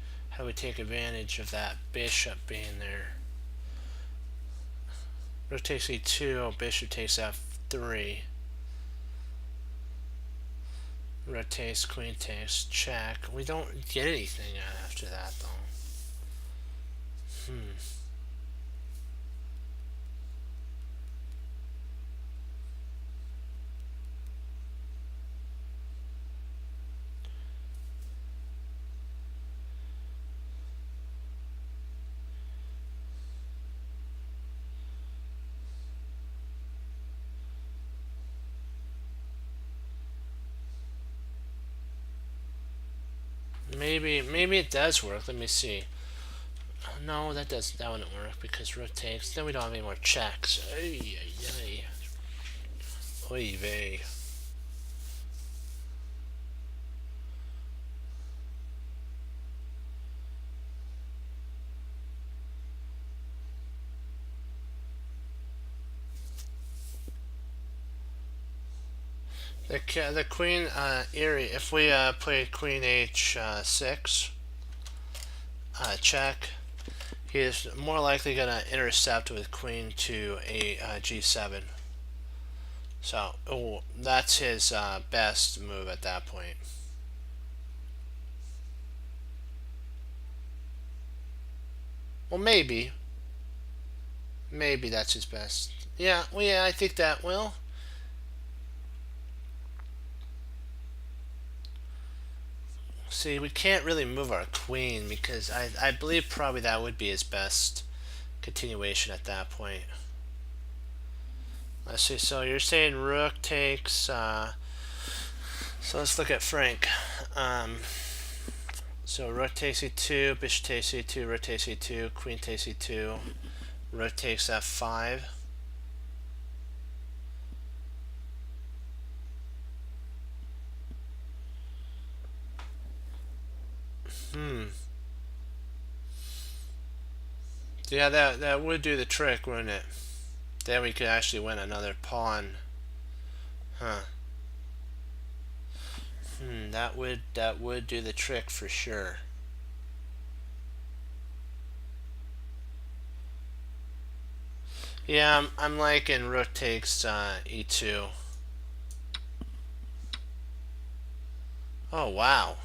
take advantage of that bishop being there. Rook takes e2, bishop takes f3. Rook takes, queen takes, check. We don't get anything after that though. Maybe it does work. Let me see. No, that wouldn't work because rook takes. Then we don't have any more checks. Ay, ay, ay. Oy vey. The queen Erie. If we play queen h6 check, he is more likely going to intercept with queen to a g7. So that's his best move at that point. Well, maybe that's his best. Yeah, well, yeah, I think that will. See, we can't really move our queen because I believe probably that would be his best continuation at that point. Let's see, so you're saying rook takes So let's look at Frank. So rook takes e2, bishop takes e2, rook takes e2, queen takes e2, rook takes f5. Yeah, that would do the trick, wouldn't it? Then we could actually win another pawn. Huh. That would do the trick for sure. Yeah, I'm liking rook takes e2. Oh wow,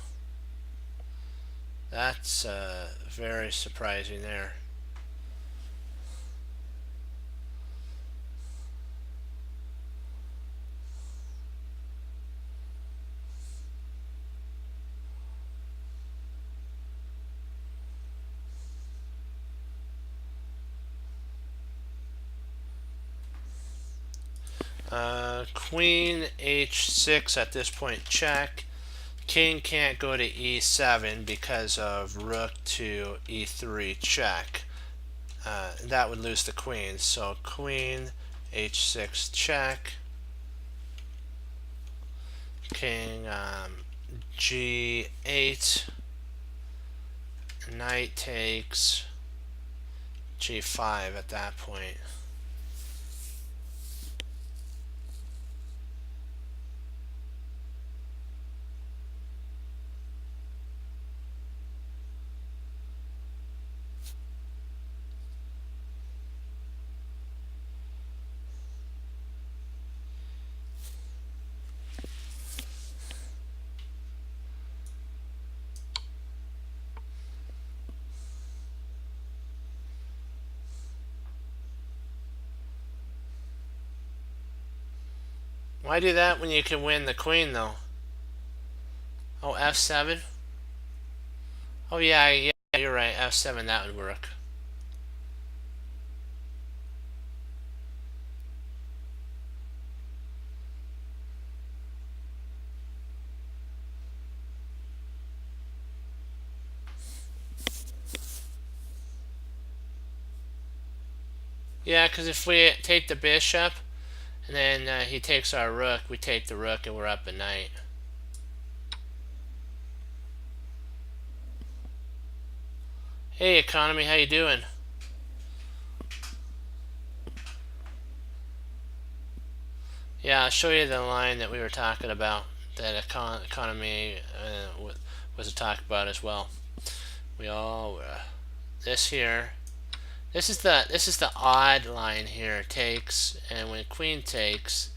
that's very surprising there. Queen h6 at this point, check. King can't go to e7 because of rook to e3, check. That would lose the queen. So queen h6 check. King g8. Knight takes g5 at that point. Why do that when you can win the queen though? Oh, f7? Oh yeah, you're right. f7, that would work. Yeah, because if we take the bishop and then he takes our rook, we take the rook and we're up a knight. Hey economy, how you doing? Yeah, I'll show you the line that we were talking about, that economy was a talk about as well. We all this here. This is the odd line here. Takes, and when queen takes,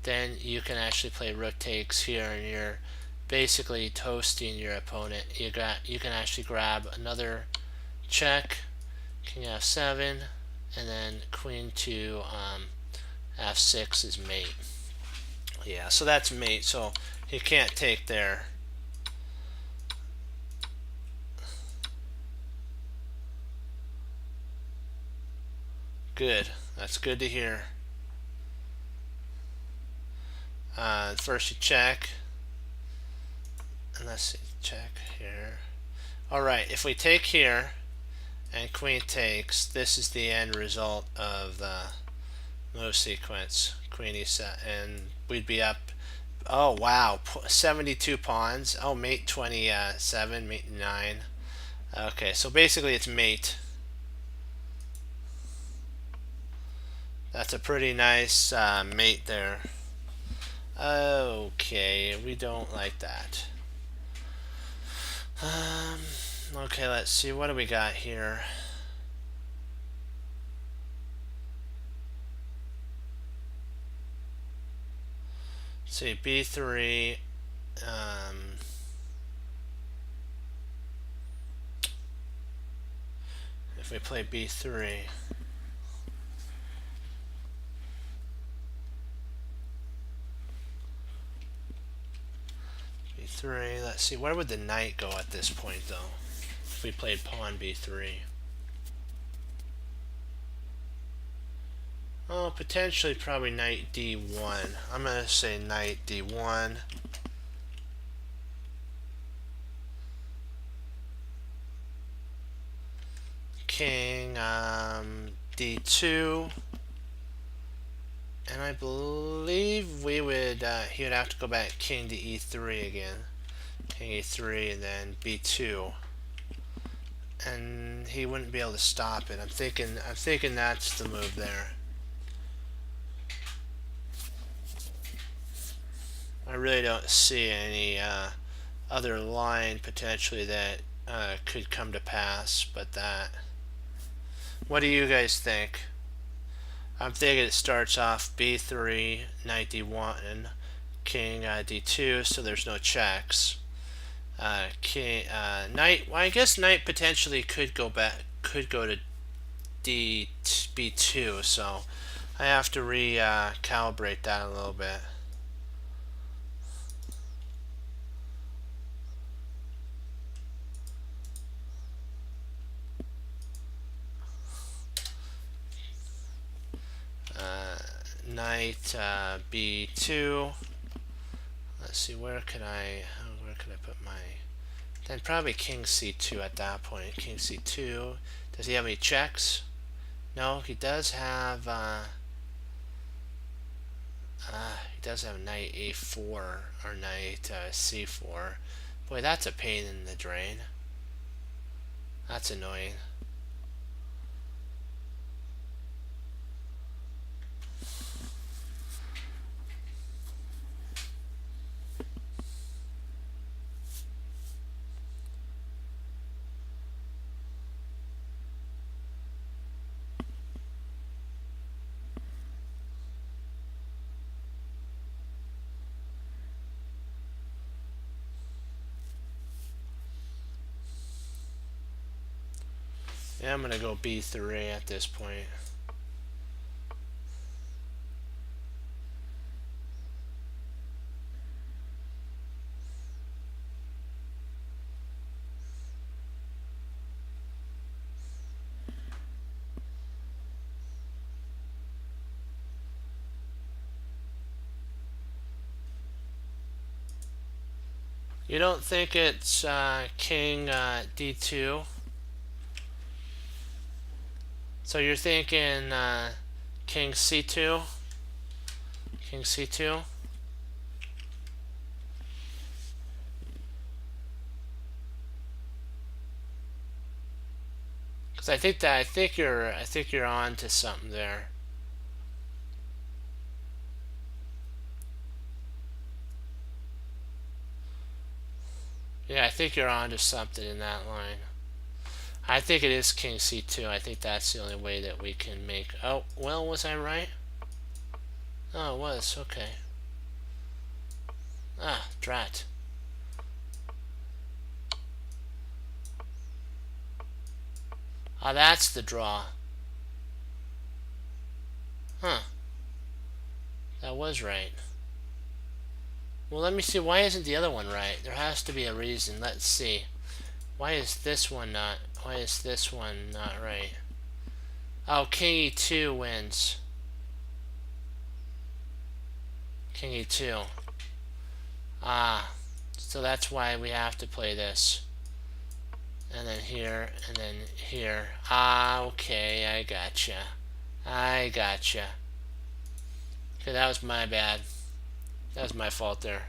then you can actually play rook takes here, and you're basically toasting your opponent. You can actually grab another check, king f7, and then queen to f6 is mate. Yeah, so that's mate. So he can't take there. Good. That's good to hear. First you check. And let's see, check here. Alright, if we take here and queen takes, this is the end result of the move sequence. Queen e7, and we'd be up. Oh wow, 72 pawns. Oh, mate 27, mate 9. Okay, so basically it's mate. That's a pretty nice mate there. Okay, we don't like that. Okay, let's see. What do we got here? Let's see, b3. If we play b3. b3. Let's see. Where would the knight go at this point, though? If we played pawn b3. Oh, potentially probably knight d1. I'm going to say knight d1. king d2, and I believe we would he would have to go back king to e3 again, king e3, and then b2, and he wouldn't be able to stop it. I'm thinking that's the move there. I really don't see any other line potentially that could come to pass but that. What do you guys think? I'm thinking it starts off b3, knight d1, king d2, so there's no checks. King knight. Well, I guess knight potentially could go to b2, so I have to recalibrate that a little bit. Knight b2. Let's see, where could I put my, then probably king c2 at that point. King c2. Does he have any checks? No, he does have knight a4 or knight c4. Boy, that's a pain in the drain. That's annoying. Yeah, I'm gonna go b3 at this point. You don't think it's king d2? So you're thinking king c2? King c2? Because I think you're on to something there. Yeah, I think you're on to something in that line. I think it is king c2. I think that's the only way that we can make... Oh, well, was I right? Oh, it was. Okay. Ah, drat. Ah, that's the draw. Huh. That was right. Well, let me see. Why isn't the other one right? There has to be a reason. Let's see. Why is this one not right? Oh, king e2 wins. King e2. Ah, so that's why we have to play this. And then here, and then here. Ah, okay, I gotcha. Okay, that was my bad. That was my fault there.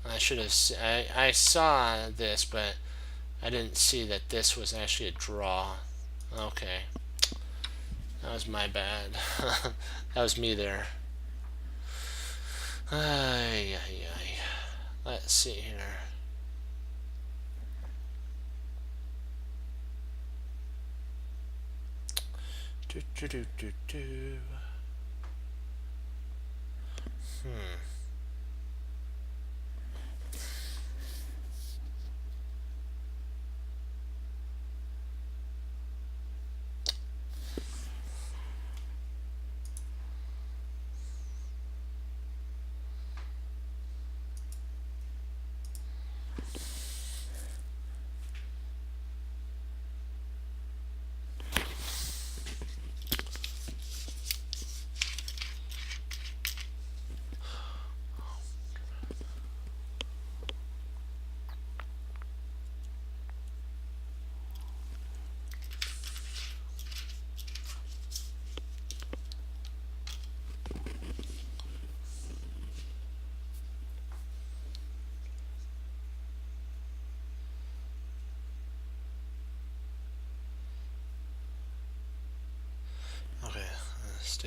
I should have. I saw this, but I didn't see that this was actually a draw. Okay, that was my bad. That was me there. Ay, ay, ay. Let's see here. Do, do, do, do, do.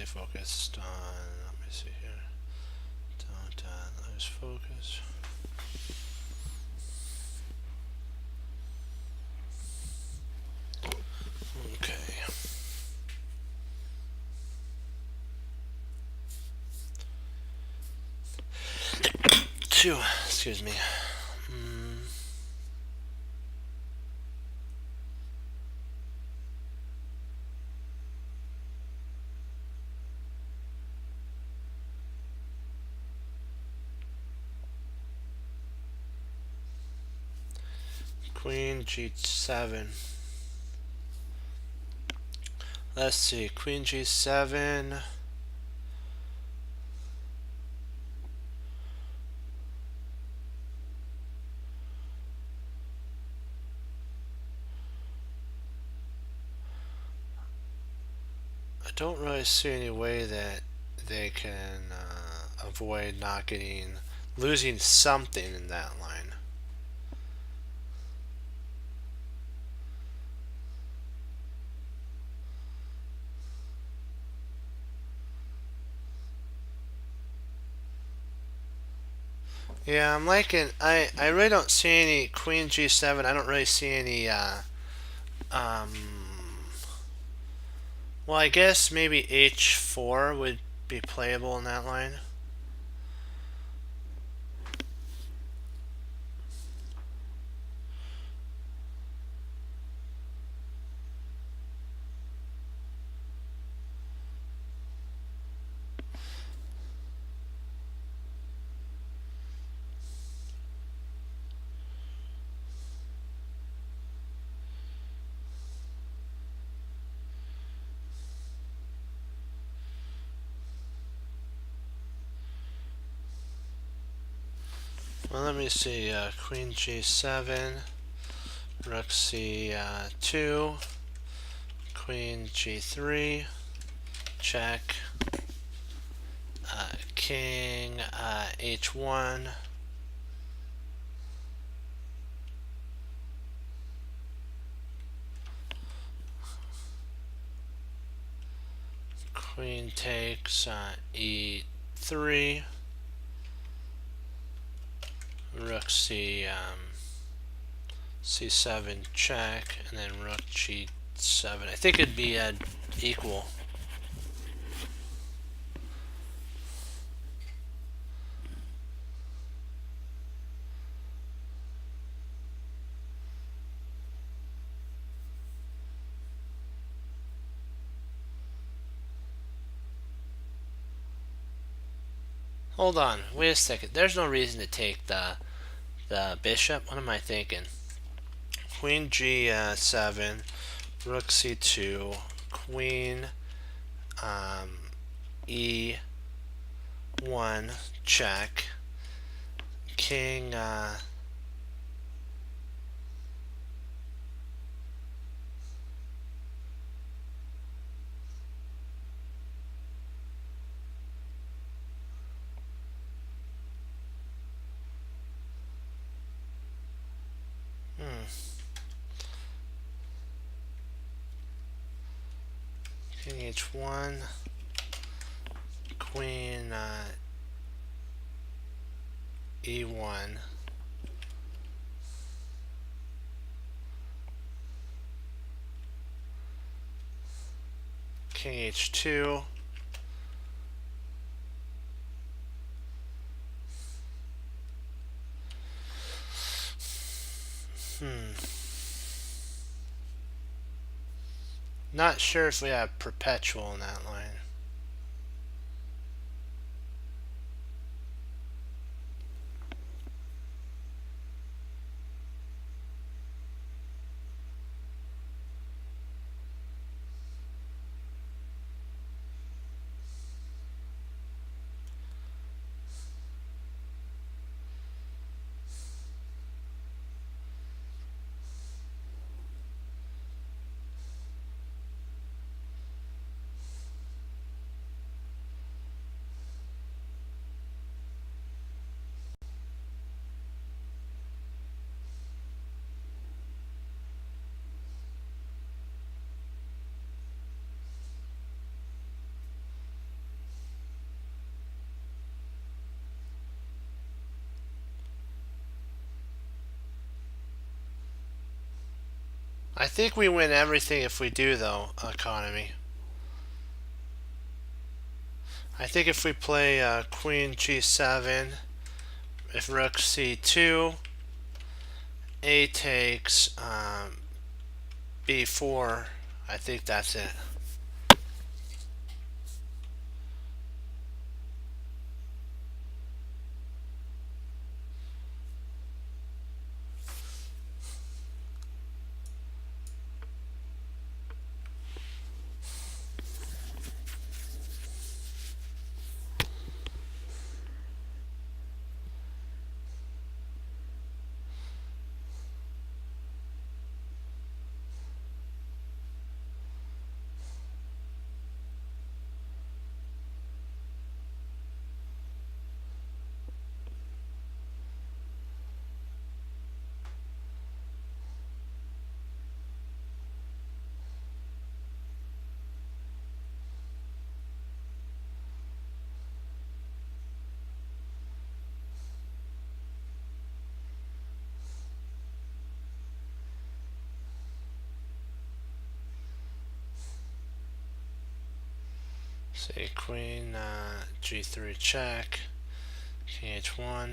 stay focused on, let me see here. Don't lose focus. Okay. Excuse me. Queen G7. Let's see, Queen G7. I don't really see any way that they can avoid not losing something in that line. Yeah, I'm liking. I really don't see any Queen G7. I don't really see any. Well, I guess maybe H4 would be playable in that line. Well, let me see. Queen G7, Rook C2, Queen G3, check, King H1, Queen takes E3, Rook C7 check, and then Rook G7. I think it'd be equal. Hold on, wait a second. There's no reason to take the bishop. What am I thinking? Queen G7, Rook C2, Queen E1 check, King King H1, Queen E1, King H2, Not sure if we have perpetual in that line. I think we win everything if we do, though, economy. I think if we play queen g7, if rook c2, a takes b4, I think that's it. Say queen g3 check, king h1.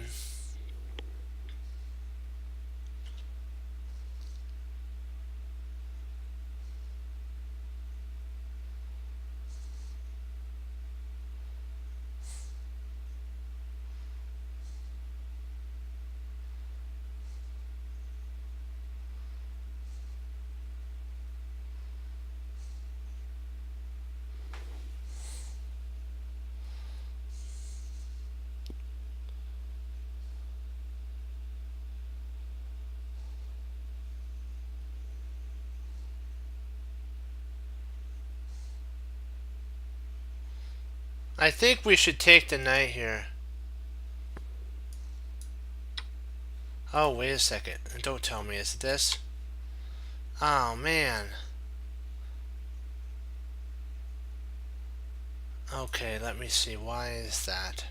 I think we should take the knight here. Oh, wait a second. Don't tell me it's this. Oh, man. Okay, let me see. Why is that?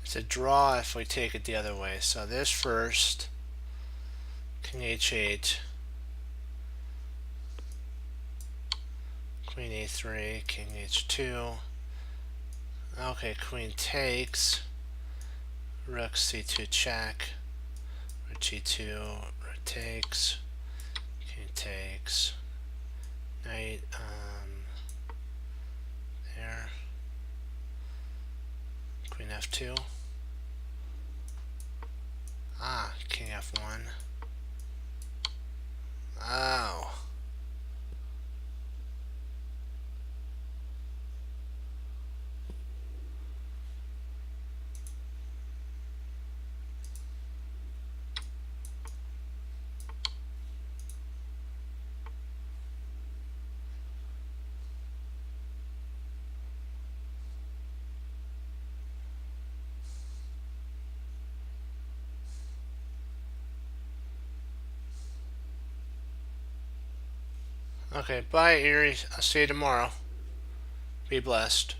It's a draw if we take it the other way. So this first, king h8, queen a3, king h2. Okay, queen takes, rook c2 check, rook g2, rook takes, king takes, knight there, queen f2. Ah, king f1. Oh. Okay, bye, Erie. I'll see you tomorrow. Be blessed.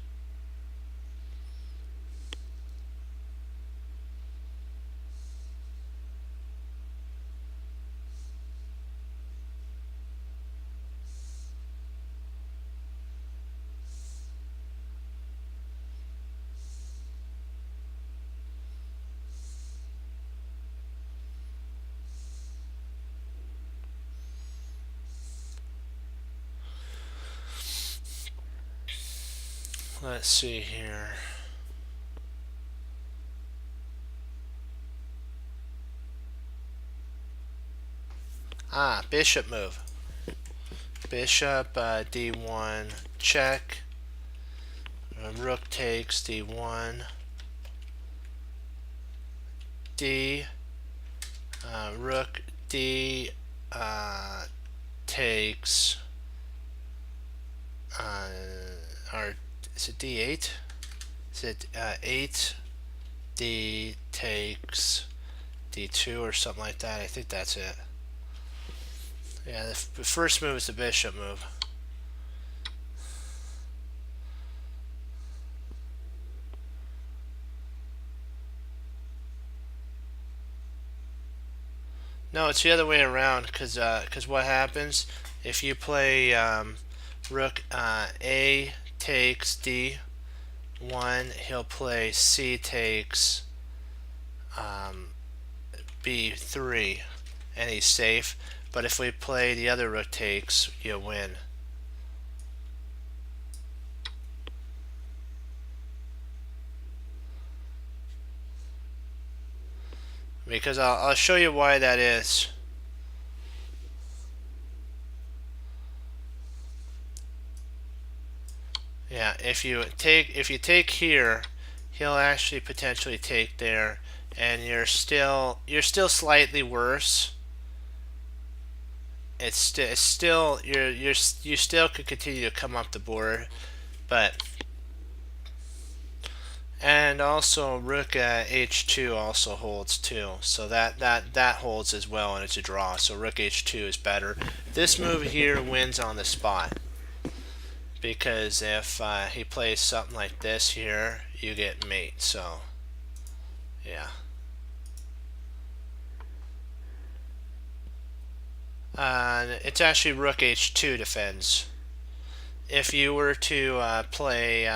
Let's see here. Ah, bishop move. Bishop d1 check. Rook takes d1. D. Rook d takes. Or is it d8? Is it 8? D takes d2 or something like that. I think that's it. Yeah, the first move is the bishop move. No, it's the other way around, because what happens if you play rook A takes D1, he'll play C takes B3, and he's safe. But if we play the other rook takes, you win. Because I'll show you why that is. Yeah, if you take here, he'll actually potentially take there, and you're still slightly worse. It's still you still could continue to come up the board, but and also rook h2 also holds too, so that holds as well, and it's a draw. So rook h2 is better. This move here wins on the spot, because if he plays something like this here, you get mate. So yeah. It's actually rook h2 defends. If you were to play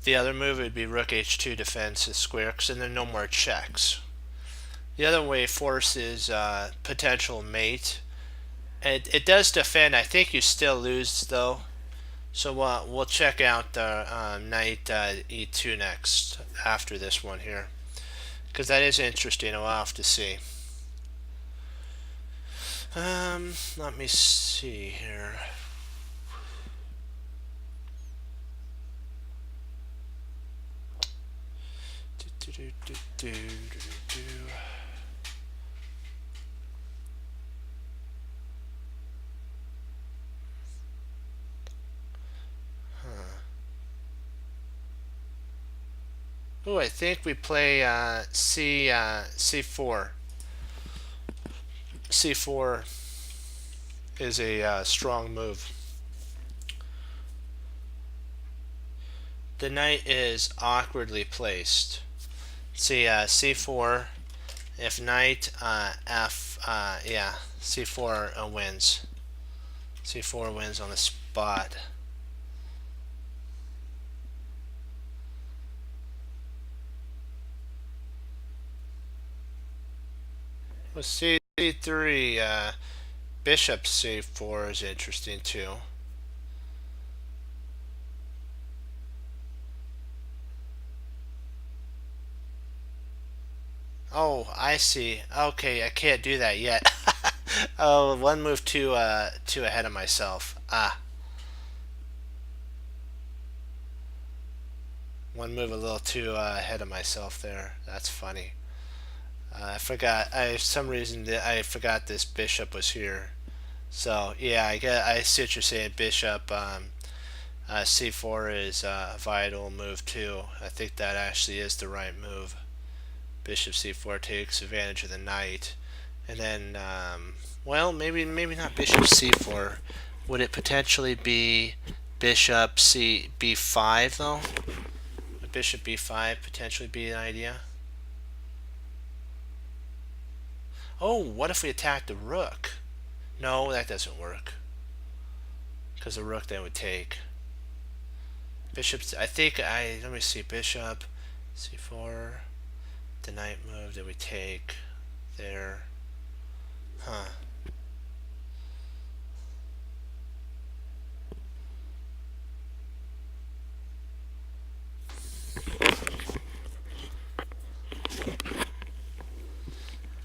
the other move, it would be rook h2 defends the square, because then there are no more checks. The other way forces potential mate. It does defend. I think you still lose though. So we'll check out the knight e2 next after this one here, because that is interesting. We'll have to see. Let me see here. Oh, I think we play C4. C4 is a strong move. The knight is awkwardly placed. See, C4. If knight F, yeah, C4 wins. C4 wins on the spot. Well, C3, bishop C4 is interesting too. Oh, I see. Okay, I can't do that yet. Oh, one move too ahead of myself. One move a little too ahead of myself there. That's funny. I forgot. For some reason I forgot this bishop was here. So yeah, I see what you're saying. Bishop C4 is a vital move too. I think that actually is the right move. Bishop C4 takes advantage of the knight, and then well, maybe not bishop C4. Would it potentially be bishop B5 though? Would bishop B5 potentially be an idea? Oh, what if we attack the rook? No, that doesn't work, because the rook then would take. Bishop's, I think, let me see, bishop C4, the knight move that we take there. Huh.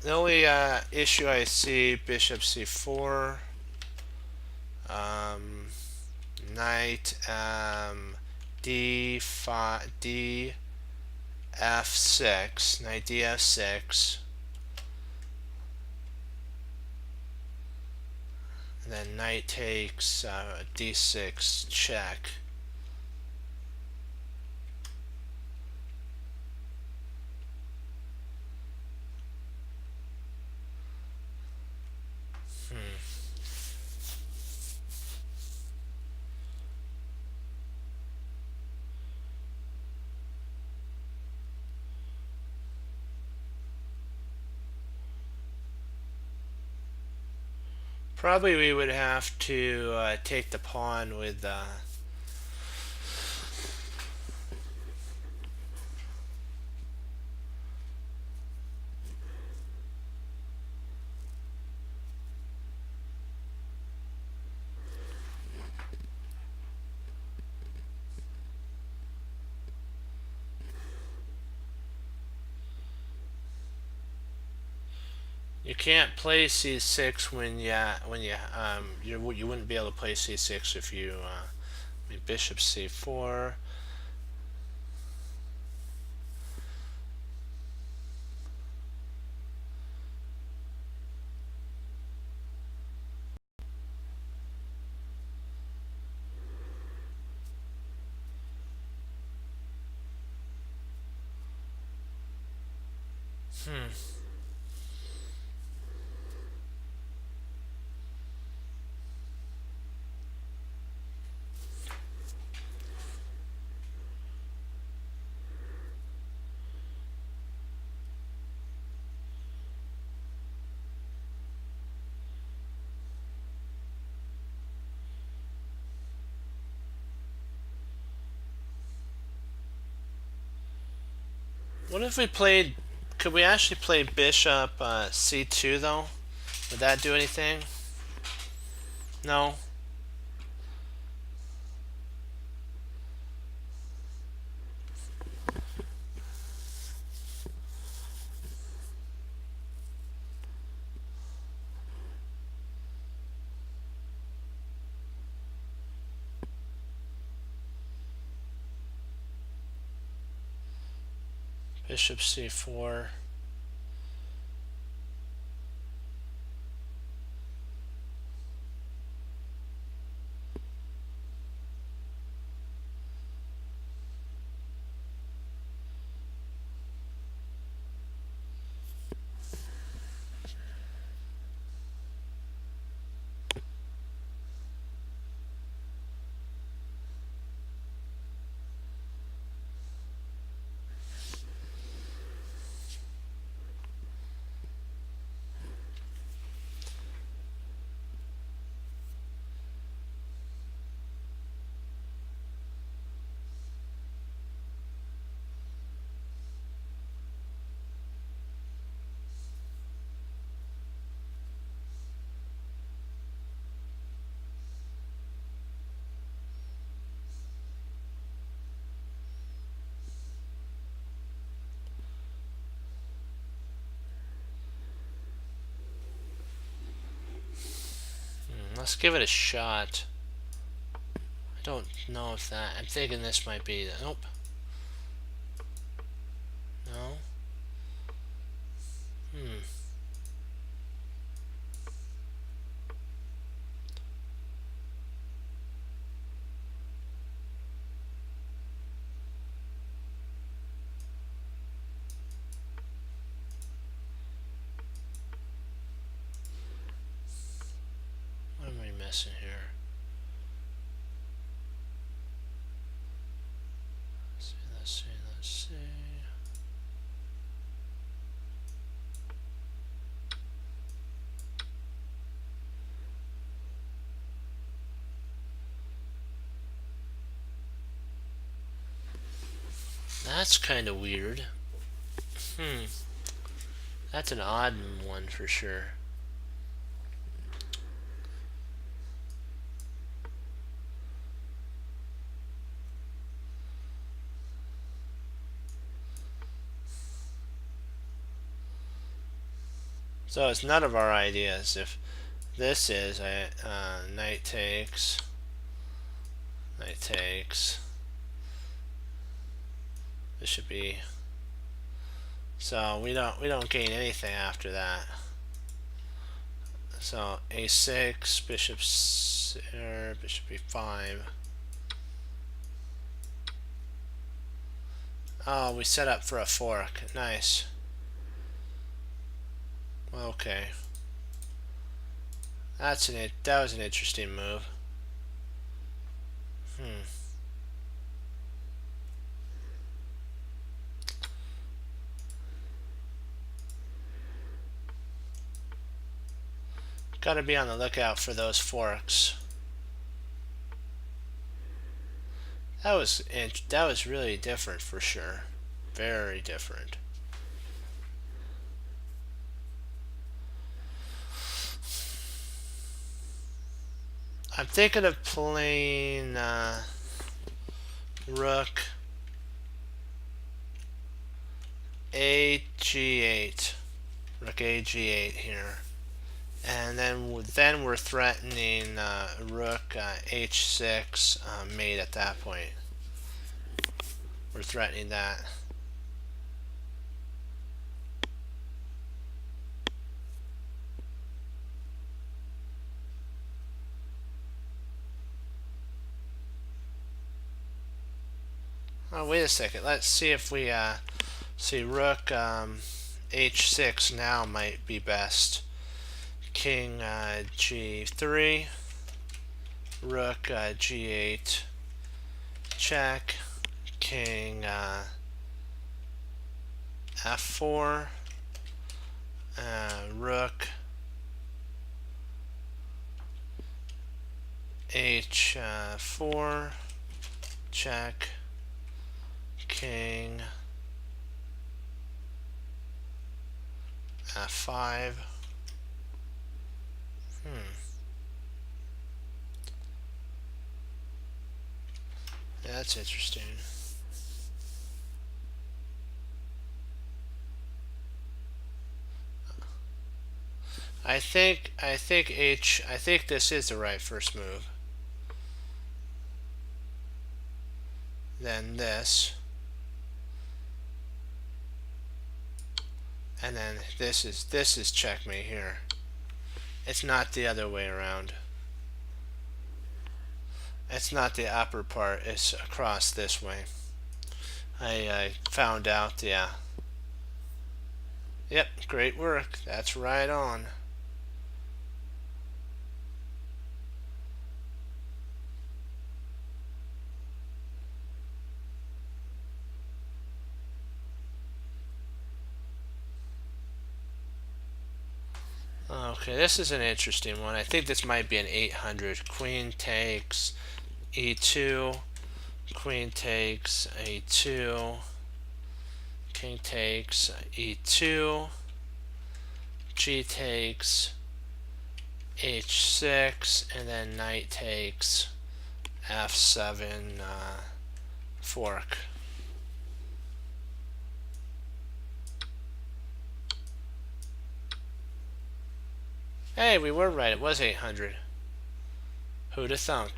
The only issue I see, bishop c4, knight d5, df6, knight df6, and then knight takes d6 check. Probably we would have to take the pawn with you can't play c6 when you wouldn't be able to play c6 if you bishop c4. What if we played? Could we actually play bishop c2 though? Would that do anything? No. Bishop c4. Let's give it a shot. I don't know if that. I'm thinking this might be. Nope. No. What am I missing here? Let's see. That's kind of weird. That's an odd one for sure. So it's none of our ideas. If this is a knight takes, this should be. So we don't gain anything after that. So a6, bishop e5. Oh, we set up for a fork. Nice. Okay. That was an interesting move. Got to be on the lookout for those forks. That was really different for sure. Very different. I'm thinking of playing rook AG8. Rook AG8 here. And then we're threatening rook H6 mate at that point. We're threatening that. Oh, wait a second. Let's see if we see rook H6 now might be best. King G3, rook G8, check, king F4, rook H4, check, king F5. Yeah, that's interesting. I think this is the right first move. Then this. And then this is checkmate here. It's not the other way around. It's not the upper part, it's across this way. I found out, yeah. Yep, great work. That's right on. Okay, this is an interesting one. I think this might be an 800. Queen takes E2, queen takes A2, king takes E2, G takes H6, and then knight takes F7 fork. Hey, we were right. It was 800. Who'da thunk?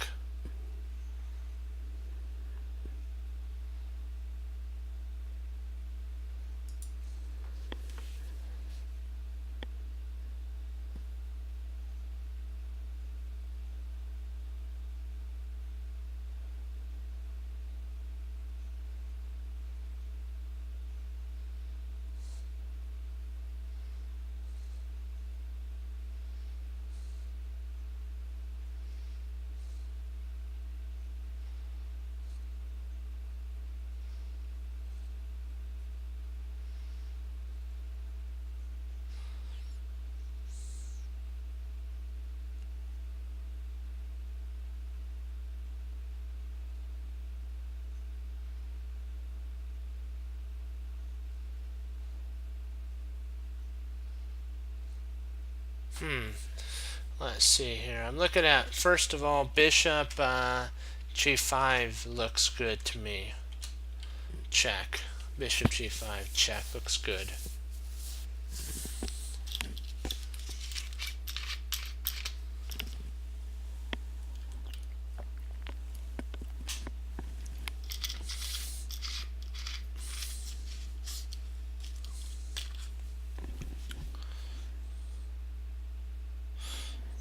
Let's see here. I'm looking at, first of all, bishop G5 looks good to me. Check. Bishop G5, check, looks good.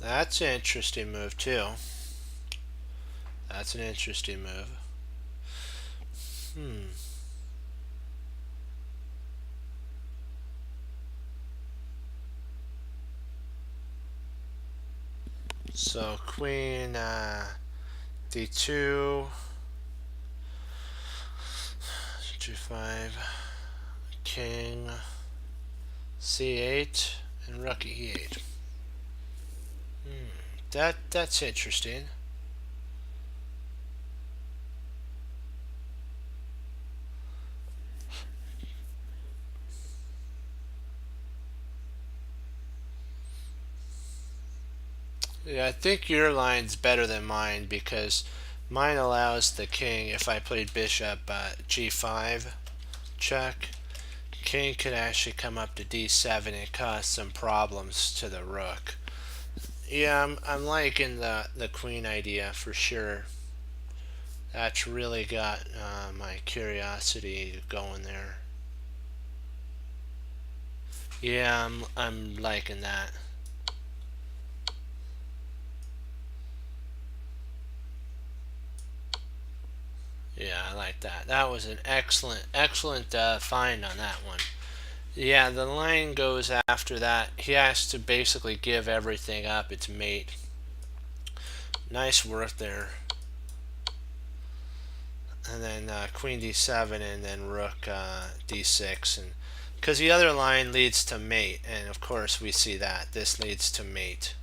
That's an interesting move too. That's an interesting move. So queen D2, G5, king C8, and rook E8. That's interesting. Yeah, I think your line's better than mine because mine allows the king, if I played bishop g5 check, king could actually come up to d7 and cause some problems to the rook. Yeah, I'm liking the queen idea for sure. That's really got my curiosity going there. Yeah, I'm liking that. Yeah, I like that. That was an excellent find on that one. Yeah, the line goes after that. He has to basically give everything up. It's mate. Nice work there. And then queen d7 and then rook d6, and because the other line leads to mate, and of course we see that this leads to mate.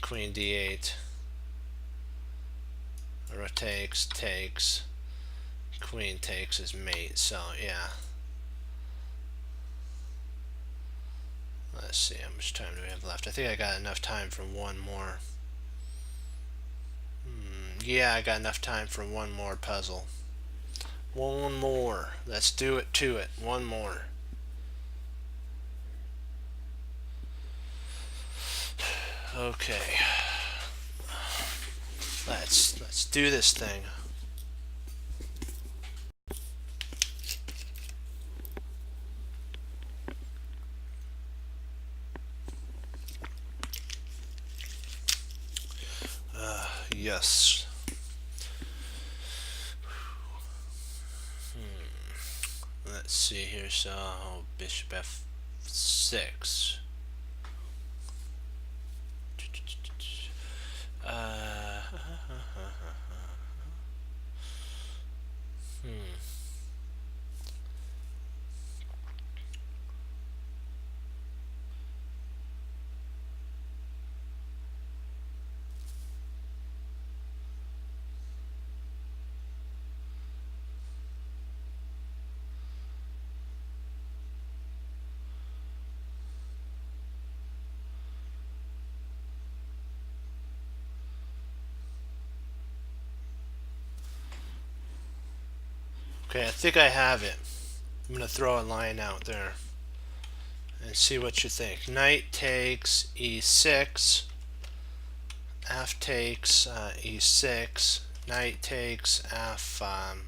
Queen d8. Rook takes. Queen takes is mate. So yeah. Let's see, how much time do we have left? I think I got enough time for one more. Yeah, I got enough time for one more puzzle. One more. Let's do it to it. One more. Okay. Let's do this thing. Yes. Let's see here. So bishop f6. Uh, okay, I think I have it. I'm gonna throw a line out there and see what you think. Knight takes e6. F takes e6. Knight takes f6.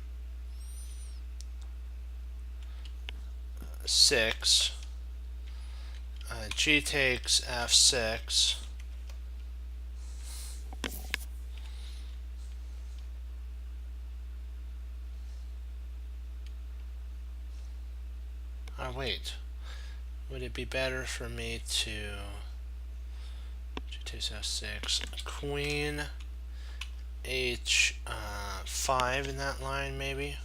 G takes f6. Oh, wait. Would it be better for me to G takes f6, queen h5 in that line, maybe?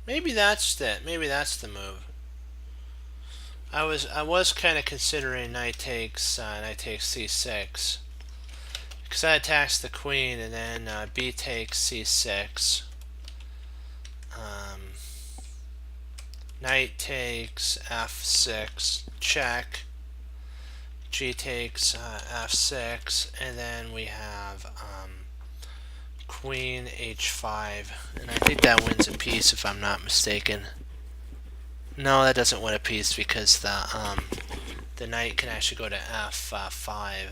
Maybe that's it. Maybe that's the move. I was kind of considering knight takes c6 because that attacks the queen, and then b takes c6. Knight takes f6 check. G takes f6, and then we have queen h5, and I think that wins a piece if I'm not mistaken. No, that doesn't win a piece because the knight can actually go to f5.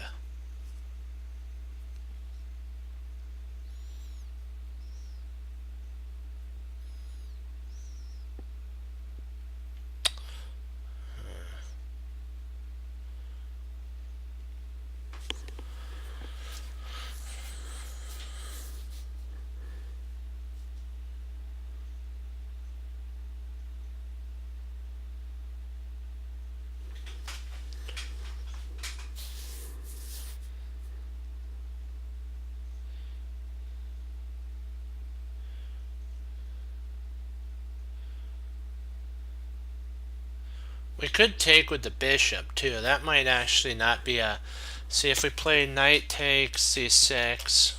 We could take with the bishop too. That might actually not be a... See, if we play knight takes c6,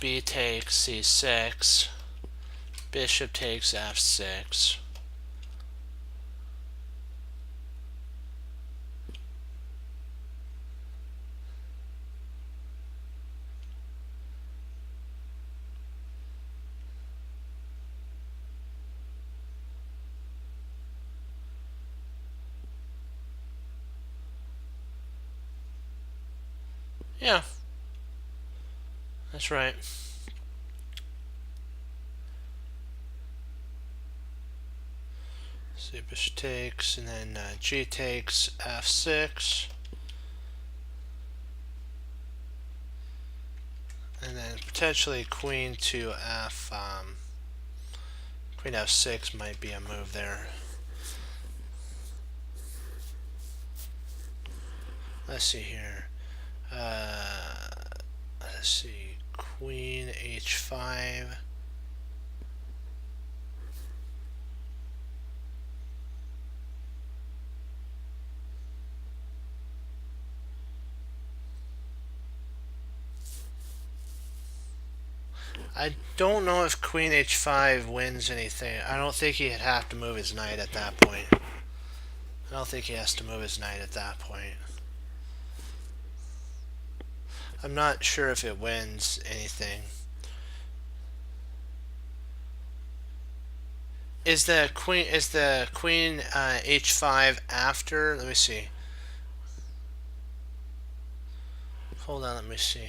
b takes c6, bishop takes f6. Yeah, that's right. See, bishop takes, and then g takes f6, and then potentially queen to queen f6 might be a move there. Let's see here. Let's see, queen h5. I don't know if queen h5 wins anything. I don't think he'd have to move his knight at that point. I don't think he has to move his knight at that point. I'm not sure if it wins anything. Is the queen h5 after? Let me see. Hold on, let me see.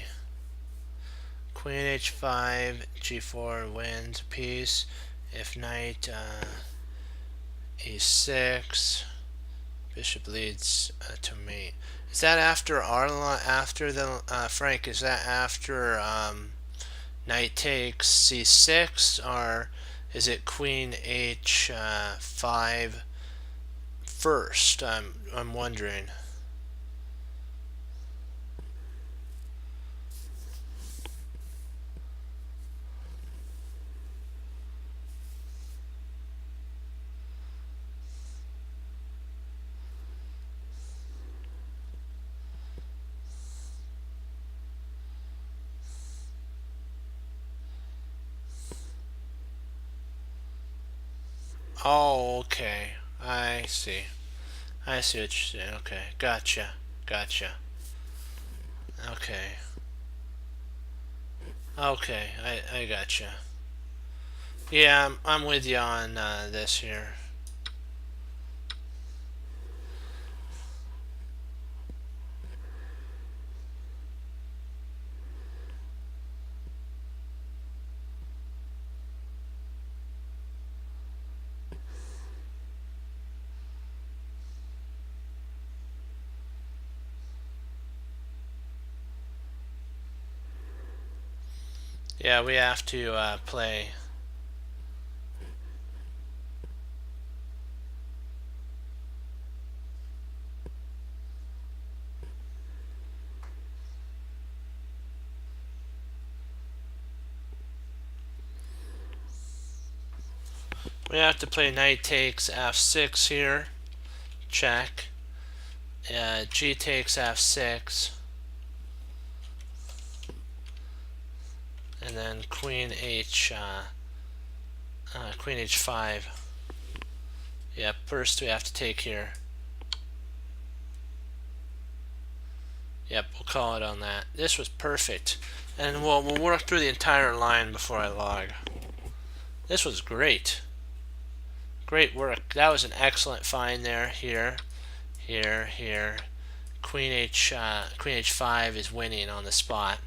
Queen h5, g4 wins a piece. If knight e6, bishop leads to mate. Is that after after the Frank? Is that after knight takes c6, or is it queen h5 first? I'm wondering. Oh, okay. I see. I see what you're saying. Okay, gotcha. Gotcha. Okay. Okay, I gotcha. Yeah, I'm with you on this here. Yeah, we have to play. We have to play knight takes f6 here. Check. G takes f6. And then queen h5. Yep, first we have to take here. Yep, we'll call it on that. This was perfect. And we'll work through the entire line before I log. This was great. Great work. That was an excellent find there. Here. Queen h5 is winning on the spot.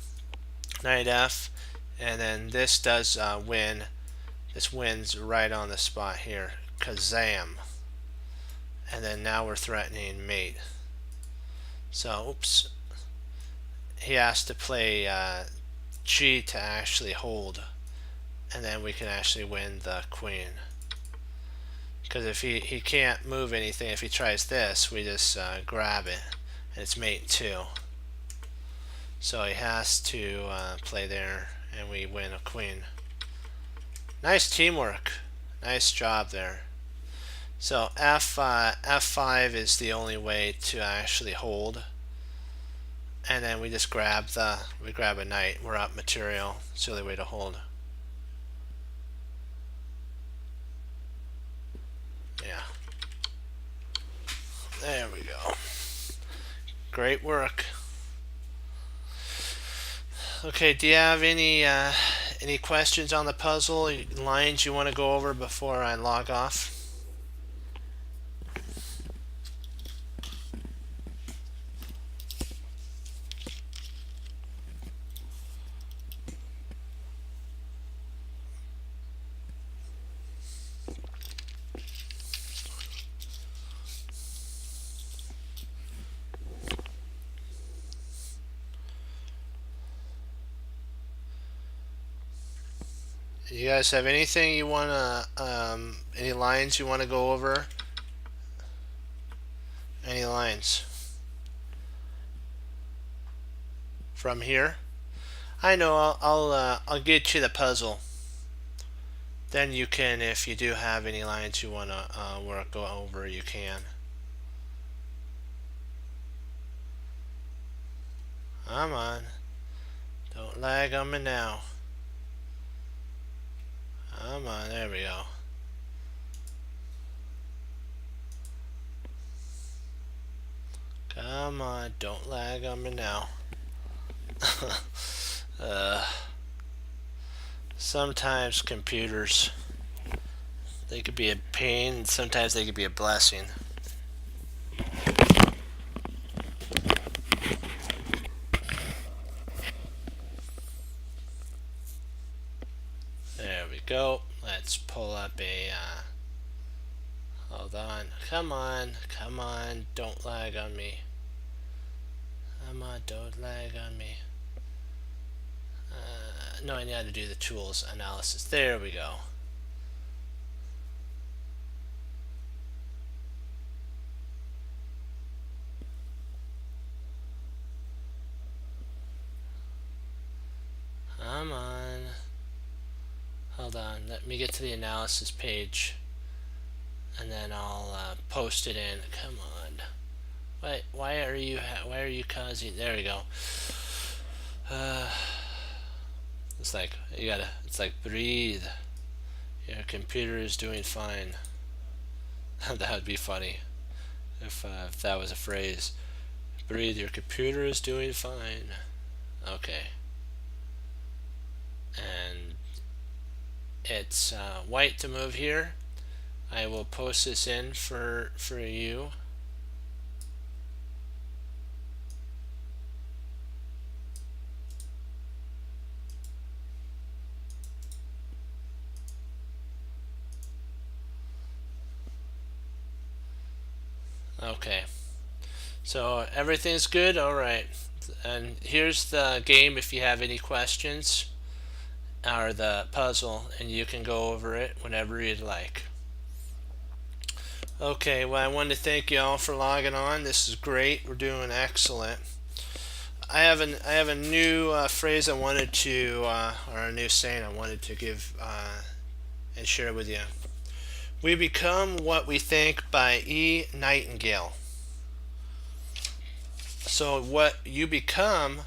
Knight f, and then this does win. This wins right on the spot here. Kazam. And then now we're threatening mate. So, oops. He has to play G to actually hold, and then we can actually win the queen. Because if he can't move anything, if he tries this, we just grab it, and it's mate 2. So he has to play there, and we win a queen. Nice teamwork. Nice job there. So F5 is the only way to actually hold, and then we just grab a knight. We're up material. It's the only way to hold. Yeah. There we go. Great work. Okay, do you have any questions on the puzzle, lines you want to go over before I log off? You guys have anything you want to, any lines you want to go over? Any lines? From here? I know, I'll get you the puzzle. Then you can, if you do have any lines you want to go over, you can. Come on. Don't lag on me now. Come on, there we go. Come on, don't lag on me now. Sometimes computers, they could be a pain, and sometimes they could be a blessing. There we go. Let's pull up a hold on. Come on, come on, don't lag on me. Come on, don't lag on me. No, I need to do the tools analysis. There we go. Come on. Hold on. Let me get to the analysis page, and then I'll post it in. Come on. Why are you causing? There we go. It's like you gotta. It's like breathe. Your computer is doing fine. That would be funny if that was a phrase. Breathe. Your computer is doing fine. Okay. And it's white to move here. I will post this in for you. Okay, so everything's good. All right, and here's the game if you have any questions, or the puzzle, and you can go over it whenever you'd like. Okay, well, I wanted to thank you all for logging on. This is great. We're doing excellent. I have a new phrase I wanted to, or a new saying I wanted to give and share with you. We become what we think by E. Nightingale. So what you become,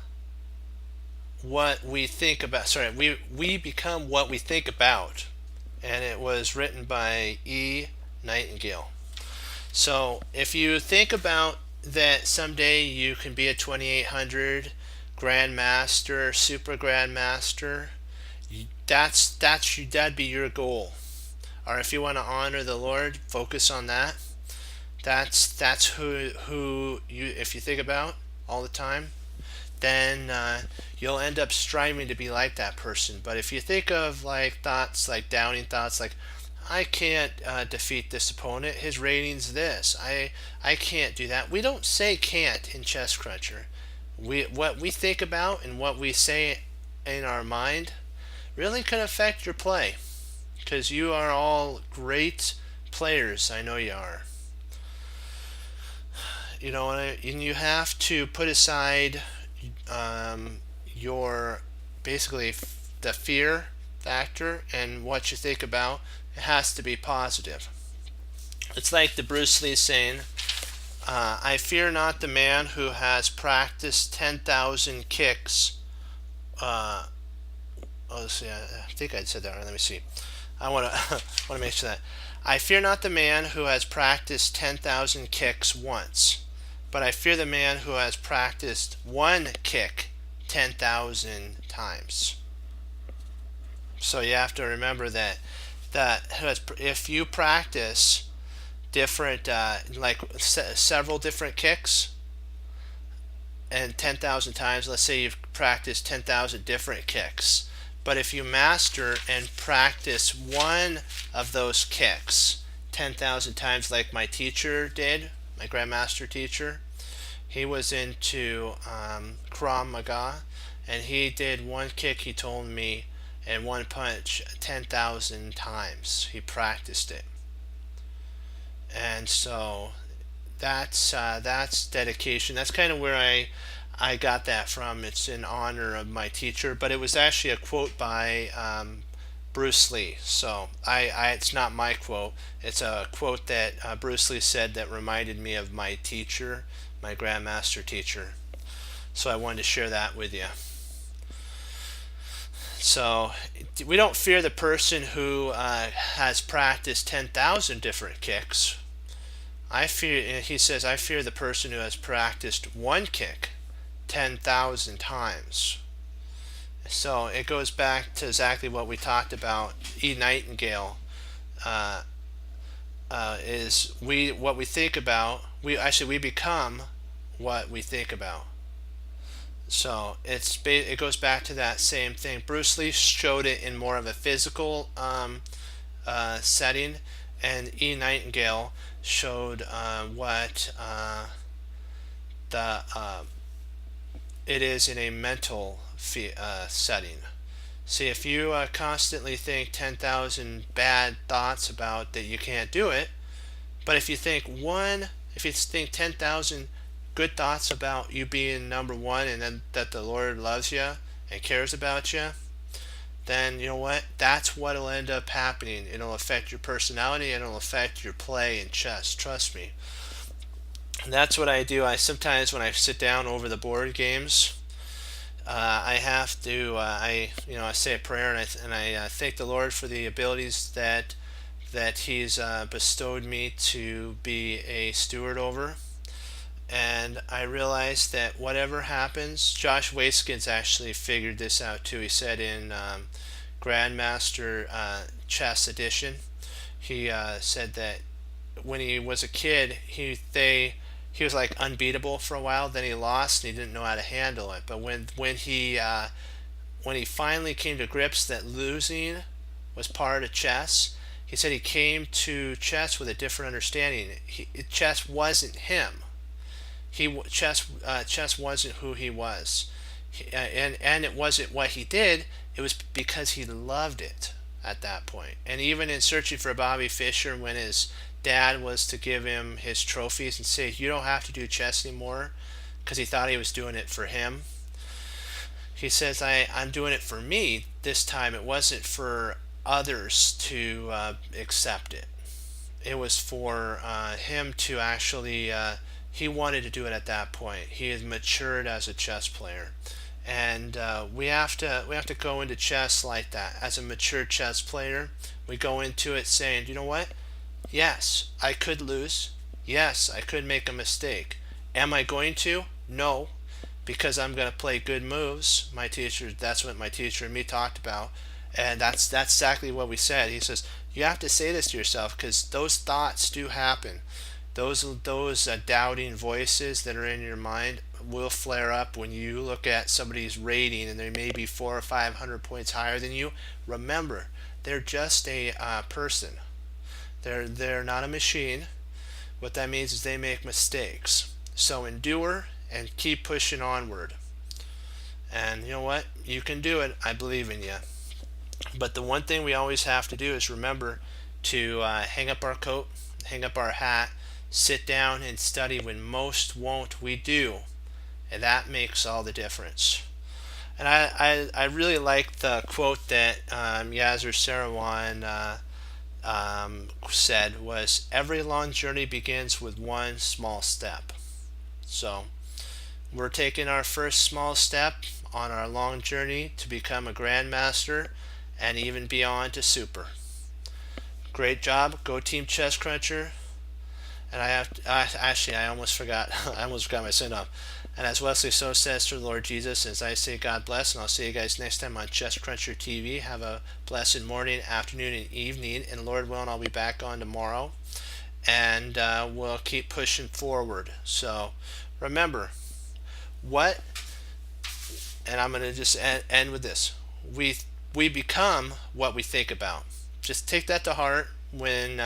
what we think about. Sorry, we become what we think about, and it was written by E. Nightingale. So if you think about that someday you can be a 2800 grandmaster, super grandmaster, that'd be your goal. Or if you want to honor the Lord, focus on that. That's who you, if you think about all the time, then you'll end up striving to be like that person. But if you think of like thoughts, like doubting thoughts, like I can't defeat this opponent, his rating's this, I can't do that. We don't say can't in Chess Cruncher. What we think about and what we say in our mind really can affect your play, because you are all great players. I know you are. You know, and you have to put aside your basically the fear factor, and what you think about. It has to be positive. It's like the Bruce Lee saying, I fear not the man who has practiced 10,000 kicks. Let's see, I think I said that right. Let me see. I want to want to make sure that. I fear not the man who has practiced 10,000 kicks once, but I fear the man who has practiced one kick 10,000 times. So you have to remember that if you practice different several different kicks and 10,000 times, let's say you've practiced 10,000 different kicks, but if you master and practice one of those kicks 10,000 times, like my teacher did, my Grandmaster teacher, he was into Krav Maga, and he did one kick, he told me, and one punch 10,000 times. He practiced it. And so that's dedication. That's kind of where I got that from. It's in honor of my teacher, but it was actually a quote by Bruce Lee. So it's not my quote. It's a quote that Bruce Lee said that reminded me of my teacher, my Grandmaster teacher. So I wanted to share that with you. So we don't fear the person who has practiced 10,000 different kicks. He says, I fear the person who has practiced one kick 10,000 times. So it goes back to exactly what we talked about. E. Nightingale is what we think about. We become what we think about. So it goes back to that same thing. Bruce Lee showed it in more of a physical setting, and E. Nightingale showed what it is in a mental setting. See, if you constantly think 10,000 bad thoughts about that, you can't do it. But if you think 10,000 good thoughts about you being number one, and then that the Lord loves you and cares about you, then you know what? That's what'll end up happening. It'll affect your personality and it'll affect your play in chess. Trust me. And that's what I do. I sometimes, when I sit down over the board games, I have to I say a prayer, and I thank the Lord for the abilities that He's bestowed me to be a steward over. And I realized that whatever happens, Josh Waiskins actually figured this out too. He said in Grandmaster Chess Edition, he said that when he was a kid, he was like unbeatable for a while. Then he lost, and he didn't know how to handle it. But when he finally came to grips that losing was part of chess, he said he came to chess with a different understanding. Chess wasn't him. Chess wasn't who he was, and it wasn't what he did. It was because he loved it at that point. And even in searching for Bobby Fischer, when his dad was to give him his trophies and say, you don't have to do chess anymore, because he thought he was doing it for him, he says, I'm doing it for me this time. It wasn't for others to accept it. It was for him to actually he wanted to do it at that point. He had matured as a chess player, and we have to go into chess like that. As a mature chess player, we go into it saying, you know what? Yes, I could lose. Yes, I could make a mistake. Am I going to? No, because I'm going to play good moves. That's what my teacher and me talked about, and that's exactly what we said. He says you have to say this to yourself, because those thoughts do happen. Those doubting voices that are in your mind will flare up when you look at somebody's rating and they may be 400 or 500 points higher than you. Remember, they're just a person. They're not a machine. What that means is they make mistakes. So endure and keep pushing onward. And you know what? You can do it. I believe in you. But the one thing we always have to do is remember to hang up our coat, hang up our hat, sit down and study. When most won't, we do. And that makes all the difference. And I really like the quote that Yasser Seirawan said was every long journey begins with one small step. So we're taking our first small step on our long journey to become a grandmaster and even beyond to super. Great job, go Team Chess Cruncher. And I almost forgot. I almost got my sin up. And as Wesley So says to the Lord Jesus, as I say, God bless, and I'll see you guys next time on Chess Cruncher TV. Have a blessed morning, afternoon, and evening. And Lord willing, I'll be back on tomorrow. And we'll keep pushing forward. So remember, what, and I'm going to just end with this. We become what we think about. Just take that to heart when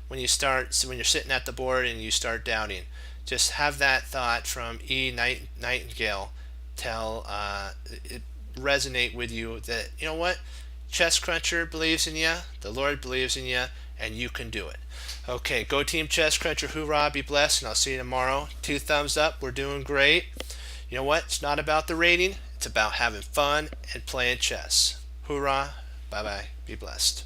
you're sitting at the board and you start doubting. Just have that thought from E. Nightingale it resonate with you that you know what, Chess Cruncher believes in you, the Lord believes in you, and you can do it. Okay, go Team Chess Cruncher, hoorah, be blessed, and I'll see you tomorrow. 2 thumbs up, we're doing great. You know what? It's not about the rating, it's about having fun and playing chess. Hoorah, bye bye, be blessed.